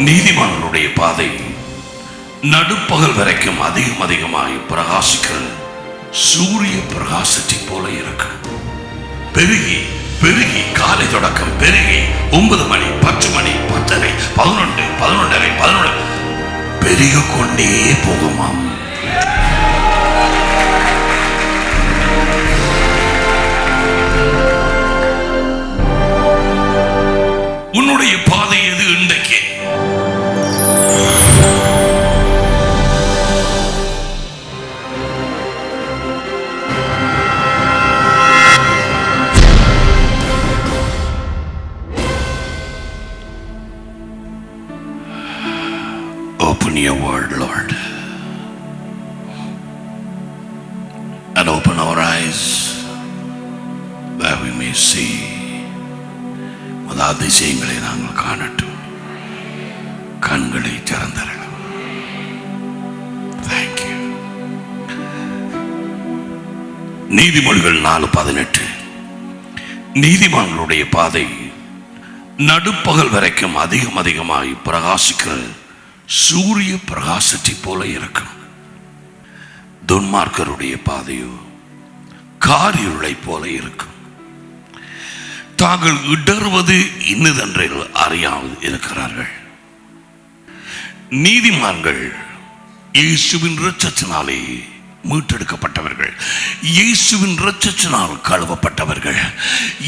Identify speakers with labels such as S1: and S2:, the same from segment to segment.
S1: நீதிமான்களுடைய பாதை நடுப்பகல் வரைக்கும் அதிகமாய் பிரகாசிக்கிற சூரிய பிரகாசத்தை போல இருக்கு. பெருகி பெருகி காலை தொடக்கம் பெருகி 9 மணி 10 மணி 10:30 11 11:30 11 பெருகிக் கொண்டே போகுமாம். உன்னுடைய பாதை எது இன்றைக்கு? Open your word, Lord, and open our eyes that we may see. அதிசயங்களை நாங்கள் காணட்டும். கண்களை திறந்தரணும். Thank you. நீதிமொழிகள் 4:18. நீதிமான்களுடைய பாதை நடுப்பகல் வரைக்கும் அதிகமாய் பிரகாசிக்கிற சூரிய பிரகாசத்தை போல இருக்கும். துன்மார்க்கருடைய பாதையோ காரிருளை போல இருக்கும். தாங்கள் இடறுவது இன்னதென்று அறியாமல் இருக்கிறார்கள். நீதிமான்கள் இயேசுவின் இரத்தத்தினாலே மீட்டெடுக்கப்பட்டவர்கள், இயேசுவின் இரத்தத்தினால் கழுவப்பட்டவர்கள்,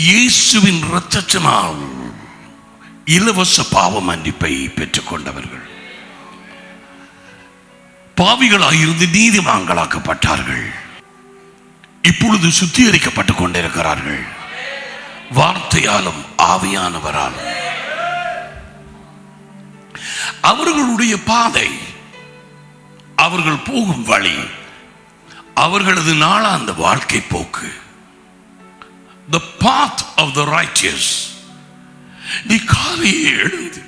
S1: இயேசுவின் இரத்தத்தினால் இலவச பாவ மன்னிப்பை பெற்றுக் கொண்டவர்கள். பாவிகளாயிருந்து நீதிமான்களாக்கப்பட்டார்கள். இப்பொழுது சுத்திகரிக்கப்பட்டுக் கொண்டிருக்கிறார்கள். வார்த்தையாலும் ஆவியானவராலும். அவர்களுடைய பாதை, அவர்கள் போகும் வழி, அவர்களது நாளாந்த வாழ்க்கை போக்கு, the path of the righteous. நீ காலையே எழுந்து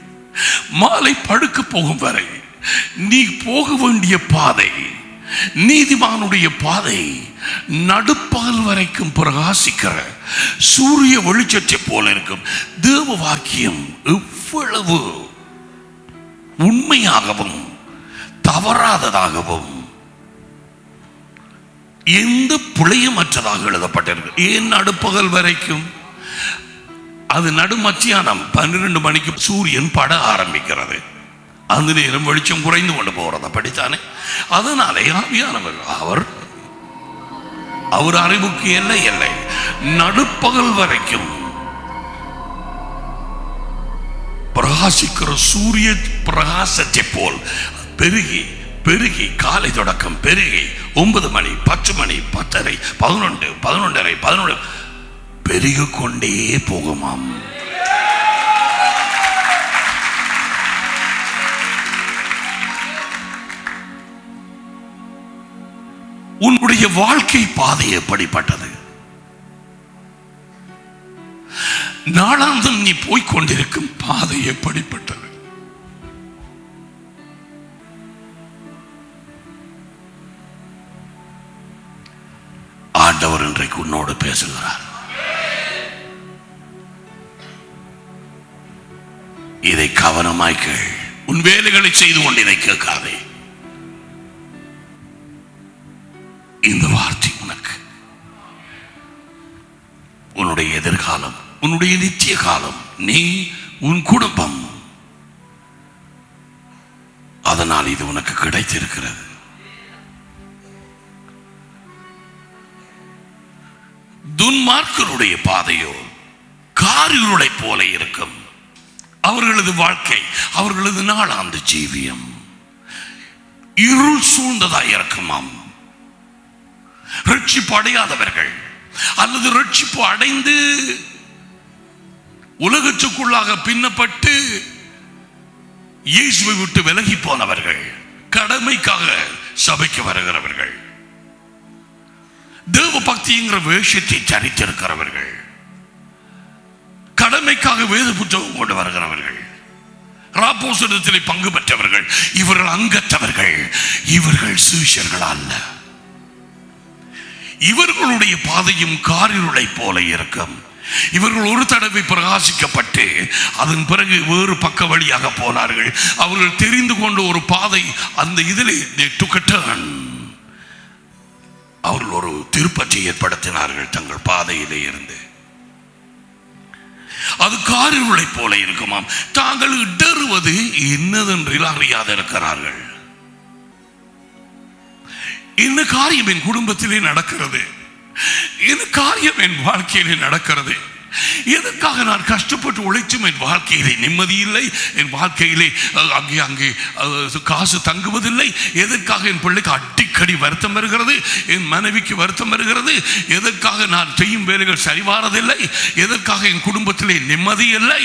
S1: மாலை படுக்க போகும் வரை நீ போக வேண்டிய பாதை, நீதிமானுடைய பாதை நடுப்பகல் வரைக்கும் பிரகாசிக்கிற சூரிய வெளிச்சத்தை போல இருக்கும். தேவ வாக்கியம் எவ்வளவு உண்மையாகவும் தவறாததாகவும் எந்த பிழையுமற்றதாக எழுதப்பட்டிருக்கு. ஏன் நடுப்பகல் வரைக்கும்? அது நடுமத்தியானம் 12 மணிக்கு சூரியன் பட ஆரம்பிக்கிறது. அந்த நேரம் வெளிச்சம் குறைந்து கொண்டு போறது, அப்படித்தானே? அதனாலே ஆவியானவர் அவர் அறிவுக்கு எல்லை. நடுப்பகல் வரைக்கும் பிரகாசிக்கிற சூரிய பிரகாசத்தை போல் பெருகி பெருகி காலை தொடக்கம் பெருகி 9 மணி 10 மணி 10:30 11 11:30 11 பெருகிக் கொண்டே போகுமாம். உன்னுடைய வாழ்க்கை பாதை எப்படிப்பட்டது? நாளாந்தம் நீ போய்கொண்டிருக்கும் பாதை எப்படிப்பட்டது? ஆண்டவர் இன்றைக்கு உன்னோடு பேசுகிறார். இதை கவனமாய் கேள். உன் வேலைகளை செய்து கொண்டு இதை கேட்காதே. இந்த வார்த்தை உனக்கு உன்னுடைய எதிர்காலம், உன்னுடைய நித்திய காலம், நீ உன் குடும்பம், அதனால் இது உனக்கு கிடைத்திருக்கிறது. துன்மார்க்கருடைய பாதையோ காரிருளை போல இருக்கும். அவர்களது வாழ்க்கை, அவர்களது நாளாந்த ஜீவியம் இருள் சூழ்ந்ததாய் இருக்குமாம். ரட்சிப்பு அடையாதவர்கள் அல்லது ரட்சிப்பு அடைந்து உலகத்துக்குள்ளாக பின்னப்பட்டு இயேசுவை விட்டு விலகி போனவர்கள், கடமைக்காக சபைக்கு வருகிறவர்கள், தேவ பக்திங்கிற வேஷத்தை தரித்திருக்கிறவர்கள், கடமைக்காக வேத புத்தகம் கொண்டு வருகிறவர்கள், ராப்போசனத்திலே பங்கு பெற்றவர்கள், இவர்கள் அங்கத்தவர்கள், இவர்கள் சீஷர்கள் அல்ல. இவர்களுடைய பாதையும் காரிருளை போல இருக்கும். இவர்கள் ஒரு தடவை பிரகாசிக்கப்பட்டு அதன் பிறகு வேறு பக்க வழியாக போனார்கள். அவர்கள் தெரிந்து கொண்ட ஒரு பாதை, அந்த இதிலே அவர்கள் ஒரு திருப்பத்தை ஏற்படுத்தினார்கள் தங்கள் பாதையிலே இருந்து. அது காரிருளை போல இருக்குமாம். தாங்கள் இடறுவது என்னதென்று அறியாது இருக்கிறார்கள். என்ன காரியம் என் குடும்பத்திலே நடக்கிறது, என்ன காரியம் என் வாழ்க்கையிலே நடக்கிறது, எதற்காக நான் கஷ்டப்பட்டு உழைச்சும் என் வாழ்க்கையிலே நிம்மதி இல்லை, என் வாழ்க்கையிலே அங்கே காசு தங்குவதில்லை, எதற்காக என் பிள்ளைக்கு அடிக்கடி வருத்தம் வருகிறது, என் மனைவிக்கு வருத்தம் வருகிறது, எதற்காக நான் செய்யும் வேலைகள் சரிவாரதில்லை, எதற்காக என் குடும்பத்திலே நிம்மதி இல்லை.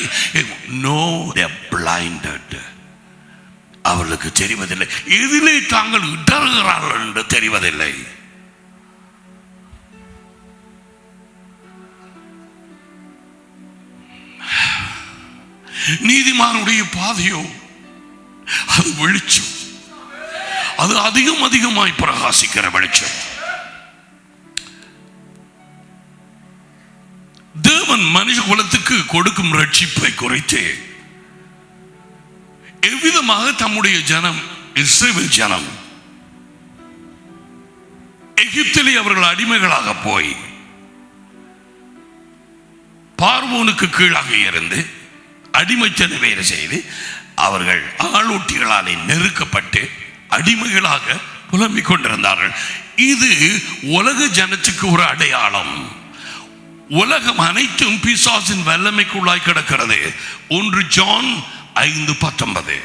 S1: No, they are blinded. அவர்களுக்கு தெரிவதில்லை எதிலே தாங்கள் இடறுகிறார்கள் என்று தெரிவதில்லை. நீதிமானுடைய பாதையோ அது வெளிச்சம், அது அதிகமாய் பிரகாசிக்கிற வெளிச்சம். தேவன் மனுஷ குலத்துக்கு கொடுக்கும் ரட்சிப்பை குறித்து எவ்விதமாக தம்முடைய ஜனம் இஸ்ரவேல் ஜனம் எகிப்திலே அவர்கள் அடிமைகளாக போய் பார்வோனுக்கு கீழாக இருந்து அடிமைத்தன வேலை செய்து அவர்கள் ஆளூட்டிகளாலே நெருக்கப்பட்டு அடிமைகளாக புலம்பிக் கொண்டிருந்தார்கள். இது உலக ஜனத்துக்கு ஒரு அடையாளம். உலகம் அனைத்தும் பிசாசின் வல்லமைக்குள்ளாய் கிடக்கிறது. 1 ஜான் 5:19.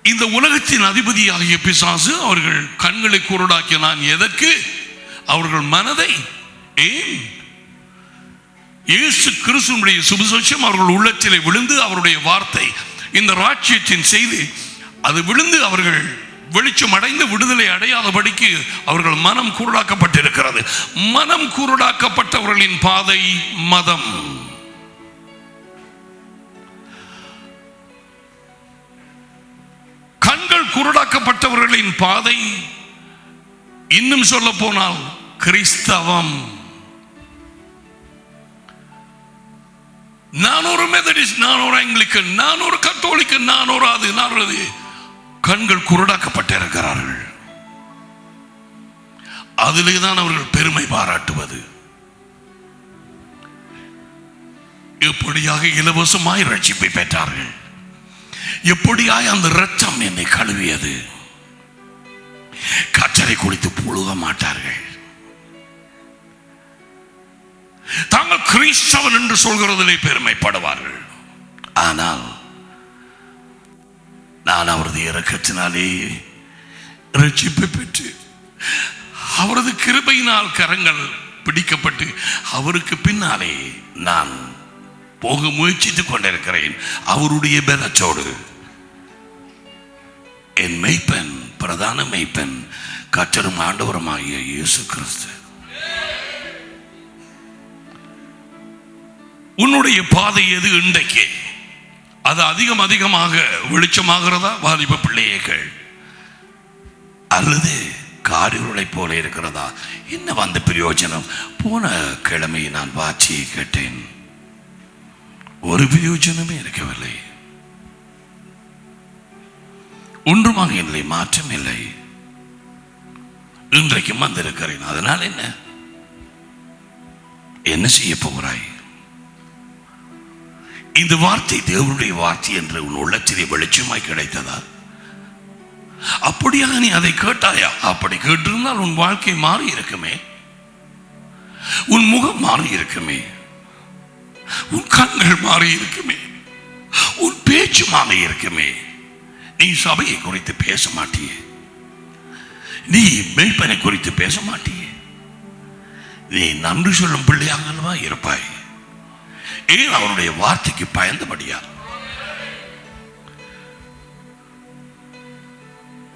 S1: இந்த உலகத்தின் அதிபதியாகிய பிசாசு அவர்கள் கண்களை குருடாக்கிய நான் எதற்கு, அவர்கள் மனதை ஏன் இயேசு கிறிஸ்துவினுடைய சுவிசேஷம் அவர்கள் உள்ளத்திலே விழுந்து அவருடைய வார்த்தை இந்த ராஜ்யத்தின் செய்தி அது விழுந்து அவர்கள் வெளிச்சம் அடைந்து விடுதலை அடையாதபடிக்கு அவர்கள் மனம் குருடாக்கப்பட்டிருக்கிறது. மனம் குருடாக்கப்பட்டவர்களின் பாதை மதம். கண்கள் குருடாக்கப்பட்டவர்களின் பாதை இன்னும் சொல்ல போனால் கிறிஸ்தவம். நான் ஒரு மெத்தடிஸ்ட், நான் ஒரு ஆங்கிலிக்கன், நான் ஒரு கத்தோலிக்கன், நான் ஒரு அது. கண்கள் குருடாக்கப்பட்டிருக்கிறார்கள். அதிலே தான் அவர்கள் பெருமை பாராட்டுவது. எப்படியாக இலவசமாய் ரட்சிப்பை பெற்றார்கள், எப்படியாய் அந்த இரத்தம் என்னை கழுவியது. கச்சரை குளித்து புழுக மாட்டார்கள். தாங்கள் கிறிஸ்தவன் என்று சொல்கிறதிலே பெருமைப்படுவார்கள். ஆனால் நான் அவரது இரக்கத்தினாலே ரட்சிப்பை பெற்று அவரது கிருபையினால் கரங்கள் பிடிக்கப்பட்டு அவருக்கு பின்னாலே நான் போக முயற்சித்துக் கொண்டிருக்கிறேன். அவருடைய பலத்தோடு என் மெய்ப்பன், பிரதான மெய்ப்பன், கர்த்தரும் ஆண்டவருமாகிய இயேசு கிறிஸ்து. உன்னுடைய பாதை எது இன்றைக்கு? அது அதிகமாக வெளிச்சமாகிறதா வாலிப பிள்ளைகள், அல்லது காரிருளை போல இருக்கிறதா? என்ன வந்த பிரயோஜனம்? போன கிழமை நான் வாட்சியை கேட்டேன், ஒரு பிரயோஜனமே இருக்கவில்லை, ஒன்றுமாக இல்லை, மாற்றம் இல்லை. இன்றைக்கும் வந்திருக்கிறேன். அதனால் என்ன செய்ய போகிறாய்? இந்த வார்த்தை தேவனுடைய வார்த்தை என்று உன் உள்ளத்திலே வெளிச்சமாய் கிடைத்ததா? அப்படியாக நீ அதை கேட்டாயா? அப்படி கேட்டிருந்தால் உன் வாழ்க்கை மாறி இருக்குமே, உன் முகம் மாறி இருக்குமே, உன் கண்கள் மாறி இருக்குமே, உன் பேச்சு மாறி இருக்குமே. நீ சபையை குறித்து பேச மாட்டியே, நீ மெய்ப்பனை குறித்து பேச மாட்டியே, நீ நன்றி சொல்லும் பிள்ளையாகவா இருப்பாய். ஏன்? அவனுடைய வார்த்தைக்கு பயந்தபடியா.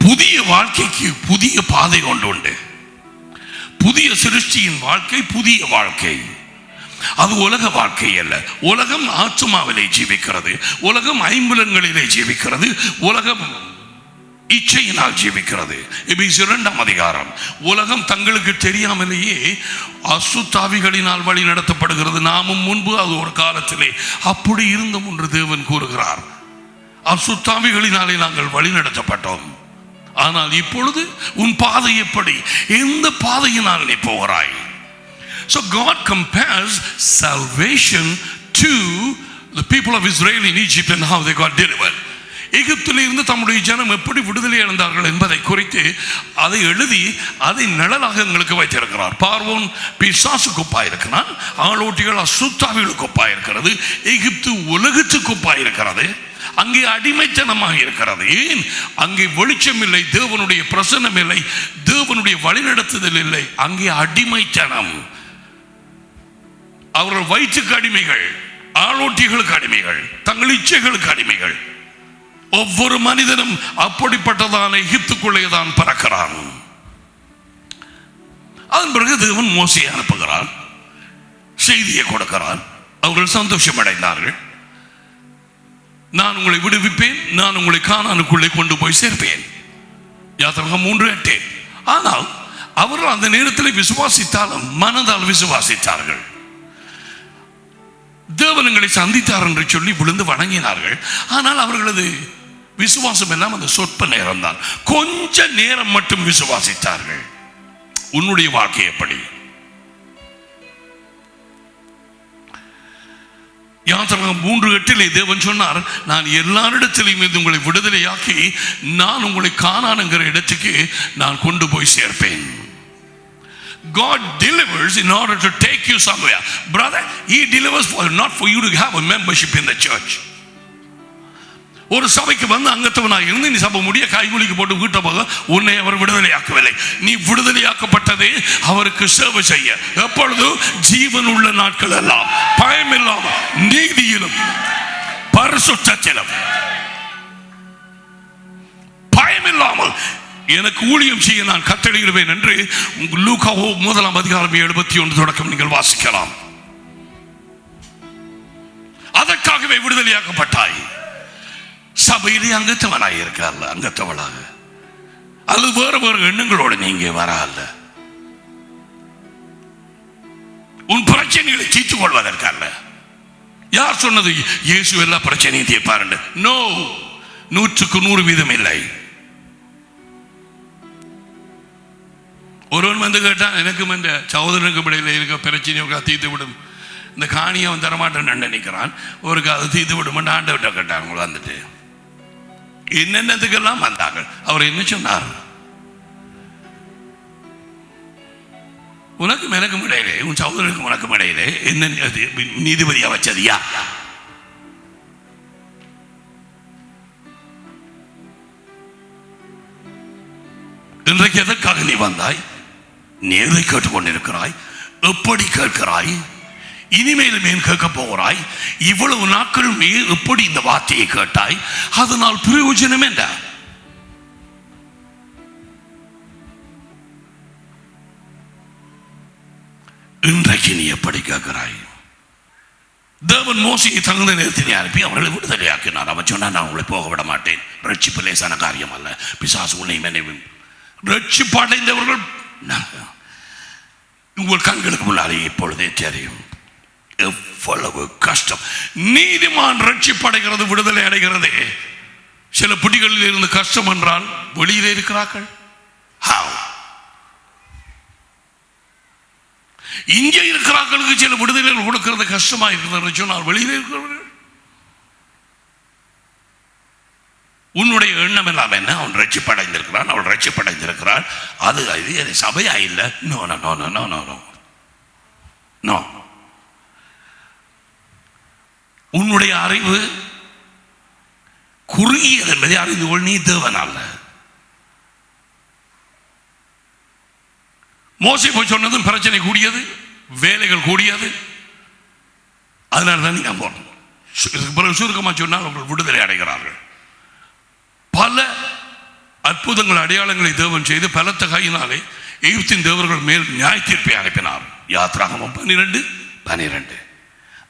S1: புதிய வாழ்க்கைக்கு புதிய பாதை கொண்டு உண்டு. புதிய சிருஷ்டியின் வாழ்க்கை புதிய வாழ்க்கை. அது உலக வாழ்க்கை அல்ல. உலகம் ஆத்துமாவிலே ஜீவிக்கிறது, உலகம் ஐம்புலன்களிலே ஜீவிக்கிறது, உலகம் இச்சையினால் ஜீவிக்கிறது. எபேசியர் 2ஆம் அதிகாரம். உலகம் தங்களுக்கு தெரியாமலேயே அசுத்தாவிகளினால் வழி நடத்தப்படுகிறது. நாமும் முன்பு அது ஒரு காலத்திலே அப்படி இருந்தோம் என்று தேவன் கூறுகிறார். அசுத்தாவிகளினாலே நாங்கள் வழி நடத்தப்பட்டோம். ஆனால் இப்பொழுது உன் பாதை எப்படி, எந்த பாதையினால் நீ போகிறாய்? So God compares salvation to the people of Israel in Egypt and how they got delivered. எகிப்தில் இருந்து தம்முடைய ஜனம் எப்படி விடுதலை அடைந்தார்கள் என்பதை குறித்து அதை எழுதி அதை நிழலாக எங்களுக்கு வைத்திருக்கிறார். பார்வோன் பிசாசுக்கு ஒப்பாயிருக்கிறான், ஆளோட்டிகள் அசுத்தாவிகளுக்கு ஒப்பாயிருக்கிறது, எகிப்து உலகத்துக்கு ஒப்பாயிருக்கிறது. அங்கே அடிமைத்தனமாக இருக்கிறது. ஏன்? அங்கே வெளிச்சம் இல்லை, தேவனுடைய பிரசன்னம் இல்லை, தேவனுடைய வழிநடத்துதல் இல்லை. அங்கே அடிமைத்தனம். அவர்கள் வயிற்றுக்கு அடிமைகள், ஆளோட்டிகளுக்கு அடிமைகள், தங்கள் இச்சைகளுக்கு அடிமைகள். ஒவ்வொரு மனிதனும் அப்படிப்பட்டதான எகிப்துக்குள்ளே தான் பறக்கிறான். அதன் பிறகு தேவன் மோசேயை அனுப்புகிறார், செய்தியை கொடுக்கிறார். அவர்கள் சந்தோஷம் அடைந்தார்கள். நான் உங்களை விடுவிப்பேன், நான் உங்களை கானானுக்குள்ளே கொண்டு போய் சேர்ப்பேன். யாத்திராகமம் 3:8. ஆனால் அவர்கள் அந்த நேரத்தில் விசுவாசித்தாலும் மனதால் விசுவாசித்தார்கள். தேவனங்களை சந்தித்தார் என்று சொல்லி விழுந்து வணங்கினார்கள். ஆனால் அவர்களது விசுவாசம் எல்லாம் அந்த சொற்ப நேரம் தான். கொஞ்ச நேரம் மட்டும் விசுவாசித்தார்கள். உன்னுடைய வாழ்க்கை எப்படி? யாத்திராகமம் 3:8 தேவன் சொன்னார், நான் எல்லாரிடத்திலும் இருந்து உங்களை விடுதலையாக்கி நான் உங்களை கானானுங்கிற இடத்துக்கு நான் கொண்டு போய் சேர்ப்பேன். God delivers in order to take you somewhere. Brother, he delivers not for you to have a membership in the church. ஒரு சபைக்கு வந்து அங்கத்தவனாக இருந்து நீ சபை முடிய கைகுலிக்கு போட்டு வீட்டை போக உன்னை அவர் விடுதலையாக்கவில்லை. நீ விடுதலையாக்கப்பட்டதே அவருக்கு சேவை செய்ய. எப்பொழுது? ஜீவன் உள்ள நாட்கள் எல்லாம் பயம் இல்லாமல் நீதியிலும் பரிசுத்தத்திலும் பயம் இல்லாமல் எனக்கு ஊழியம் செய்ய நான் கட்டளையிடுவேன் என்று லூக்கா 1ஆம் அதிகாரம் 71 தொடக்கம் நீங்கள் வாசிக்கலாம். அதற்காகவே விடுதலையாக்கப்பட்டாய். சபையிலே அங்கத்தவனாக இருக்கார்ல, அங்கத்தவளாக அல்லது வேறு வேறு எண்ணங்களோடு நீங்க வரல. உன் பிரச்சனைகளை தீர்த்துக் கொள்வதற்கல்ல. யார் சொன்னது இயேசு எல்லா பிரச்சனையும் தீர்ப்பாரு? நோ, 100% இல்லை. ஒருவன் வந்து கேட்டான், எனக்கும் இந்த சகோதரனுக்கு இடையில இருக்க பிரச்சனையை தீர்த்து விடும், இந்த காணியை அவன் தரமாட்டேன்னு நினைக்கிறான், ஒரு அதை தீர்த்து விடும் ஆண்டவர்கிட்ட கேட்டாங்க. வந்துட்டு என்னென்னதுக்கெல்லாம் வந்தாங்க. அவர் என்ன சொன்னார்? உனக்கும் எனக்கும் இடையிலே, உன் சகோதரனுக்கும் உனக்கும் இடையிலே என்ன நீதிபதியா வச்சதியா? இன்றைக்கு எதற்காக நீ வந்தாய்? நீ எதை கேட்டுக்கொண்டிருக்கிறாய்? எப்படி கேட்கிறாய்? இனிமேலும் ஏன் கேட்க போகிறாய்? இவ்வளவு நாட்கள் எப்படி இந்த வார்த்தையை கேட்டாய்? அதனால் பிரயோஜனம் என்ன? இன்றைக்கு நீ எப்படி கேட்கிறாய்? தேவன் மோசேயை தகுந்த நேரத்தில் அனுப்பி அவர்களை விடுதலையாக்கினார். அவன் சொன்னா, நான் உங்களை போக விட மாட்டேன். ரட்சிப்பு லேசான காரியம் அல்ல. பிசாசு உன்னை நினைவு. ரட்சிப்பு அடைந்தவர்கள் உங்கள் கண்களுக்கு முன்னாலே இப்பொழுதே தெரியும் எவ்வளவு கஷ்டம். நீதிமான் ரட்சிப்படைகிறது, விடுதலை அடைகிறது. சில பிடிகளில் இருந்து கஷ்டம் என்றால் வெளியிலே இருக்கிறார்கள். இங்கே இருக்கிறார்களுக்கு சில விடுதலை கொடுக்கிறது கஷ்டமா இருக்கிறது சொன்னால் வெளியிலே இருக்கிறவர்கள் உன்னுடைய எண்ணம் எல்லாம் என்ன? அவன் ரட்சிப்படைந்திருக்கிறான், அவள் ரட்சிப்படைந்திருக்கிறாள். அது சபையா இல்லை. No no no no no no no. உன்னுடைய அறிவு குறுகியது என்பதை அறிந்து கொள். நீ தேவன் அல்ல. மோசே போய் சொன்னதும் பிரச்சனை கூடியது, வேலைகள் கூடியது. அதனால தான் நீங்க போகணும். சுருக்கமா சொன்னால் அவர்கள் விடுதலை அடைகிறார்கள். பல அற்புதங்கள் அடையாளங்களை தேவன் செய்து பலத்த கையினாலே எகிப்தின் தேவர்கள் மேல் நியாய தீர்ப்பை அனுப்பினார். யாத்திராகமம் 12:12.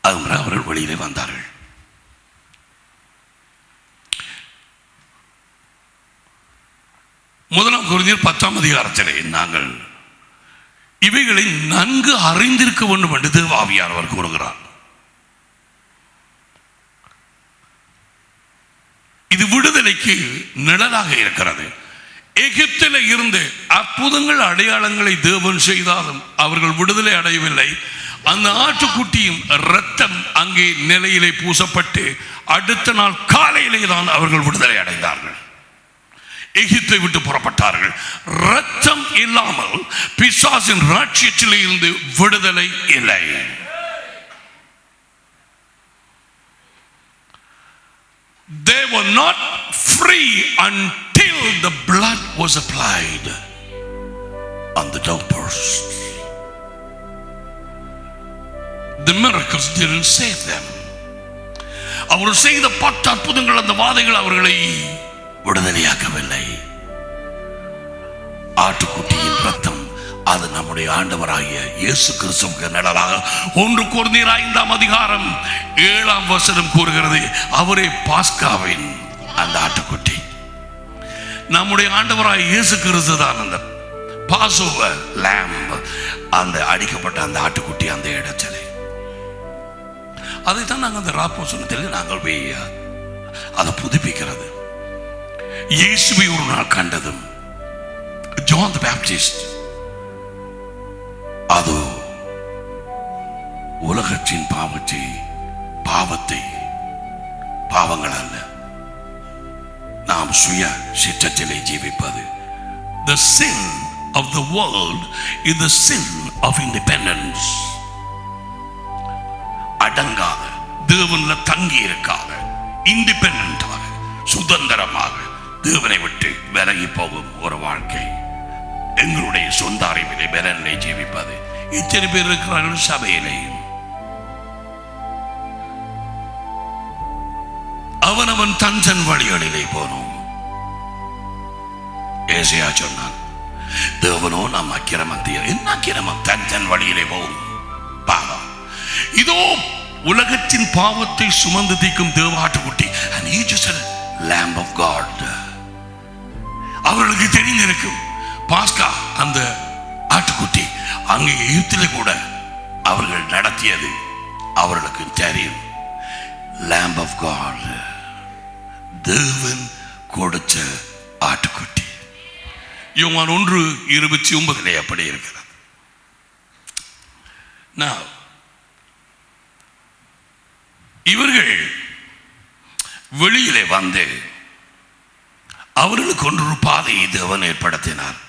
S1: அது அவர்கள் வெளியிலே வந்தார்கள். முதலாம் கொரிந்தியர் 10ஆம் அதிகாரத்திலே நாங்கள் இவைகளை நன்கு அறிந்திருக்க வேண்டும் என்று தேவாவியானவர் கூறுகிறார். இது விடுதலைக்கு நிழலாக இருக்கிறது. எகிப்தில் இருந்து அற்புதங்கள் அடையாளங்களை தேவன் செய்தாலும் அவர்கள் விடுதலை அடையவில்லை. அந்த ஆட்டுக்குட்டியும் இரத்தம் அங்கே நிலையிலே பூசப்பட்டு அடுத்த நாள் காலையிலே தான் அவர்கள் விடுதலை அடைந்தார்கள். எகிப்தை விட்டு புறப்பட்டார்கள். இரத்தம் இல்லாமல் பிசாசின் ராட்சியத்திலே இருந்து விடுதலை இல்லை. They were not free until the blood was applied on the doorpost. The miracles didn't save them. அவர்கள் செய்த 10 அற்புதங்கள், அந்த வாதைகள் அவர்களை விடுதலையாக்கவில்லை. ஆட்டுக்குட்டியின் ரத்தம் அது நம்முடைய ஆண்டவராகிய இயேசு கிறிஸ்துவுக்கு நிழலாக 1 கொரிந்தியர் 5ஆம் அதிகாரம் 7ஆம் வசனம் கூறுகிறது. அவரே பாஸ்காவின் அந்த ஆட்டுக்குட்டி. நம்முடைய ஆண்டவராகிய இயேசு கிறிஸ்து தான் அந்த பாஸ்ஓவர் lamb, அந்த அடிக்கப்பட்ட அந்த ஆட்டுக்குட்டி அந்த இடத்திலே. அதைத்தான் நாங்கள் அந்த ராப்போசனத்தில் நாங்கள் அதை புதுப்பிக்கிறது. இயேசுவை ஒரு நாள் கண்டதும் ஜான் தி பேப்டிஸ்ட் அது உலகத்தின் பாவங்கள் அல்ல, நாம் சுய சிற்றத்திலே ஜீவிப்பது. The sin of the world is the sin of independence. அடங்காத, தேவன்ல தங்கி இருக்காத, இண்டிபெண்டன்டாக, சுதந்திரமாக தேவனை விட்டு விலகி போகும் ஒரு வாழ்க்கை. எங்களுடைய சொந்த அறிவிலே பலனிலே ஜீவிப்பது. இத்தனை பேர் இருக்கிறார்கள் சபையிலேயும். அவனவன் தன் வழிகளிலே போனோம். ஏசாயா சொன்னான், தேவனோ நாம் அக்கிரமத்தை, என்ன அக்கிரமம்? தன் வழியிலே போகும் பாவம். இதோ உலகத்தின் பாவத்தை சுமந்து தீர்க்கும் தேவாட்டுக்குட்டி, and he just said Lamb of God. அவர்களுக்கு தெரிந்திருக்கும் பாஸ்கா அந்த ஆட்டுக்குட்டி அங்கே எகிப்திலே கூட அவர்கள் நடத்தியது அவர்களுக்கு தெரியும். Lamb of God, தேவன் கொடுத்த ஆட்டுக்குட்டி. யோவான் 1:29 அப்படி இருக்கிறது. இவர்கள் வெளியிலே வந்து அவர்களுக்கு ஒரு பாதையை தேவன் ஏற்படுத்தினார்.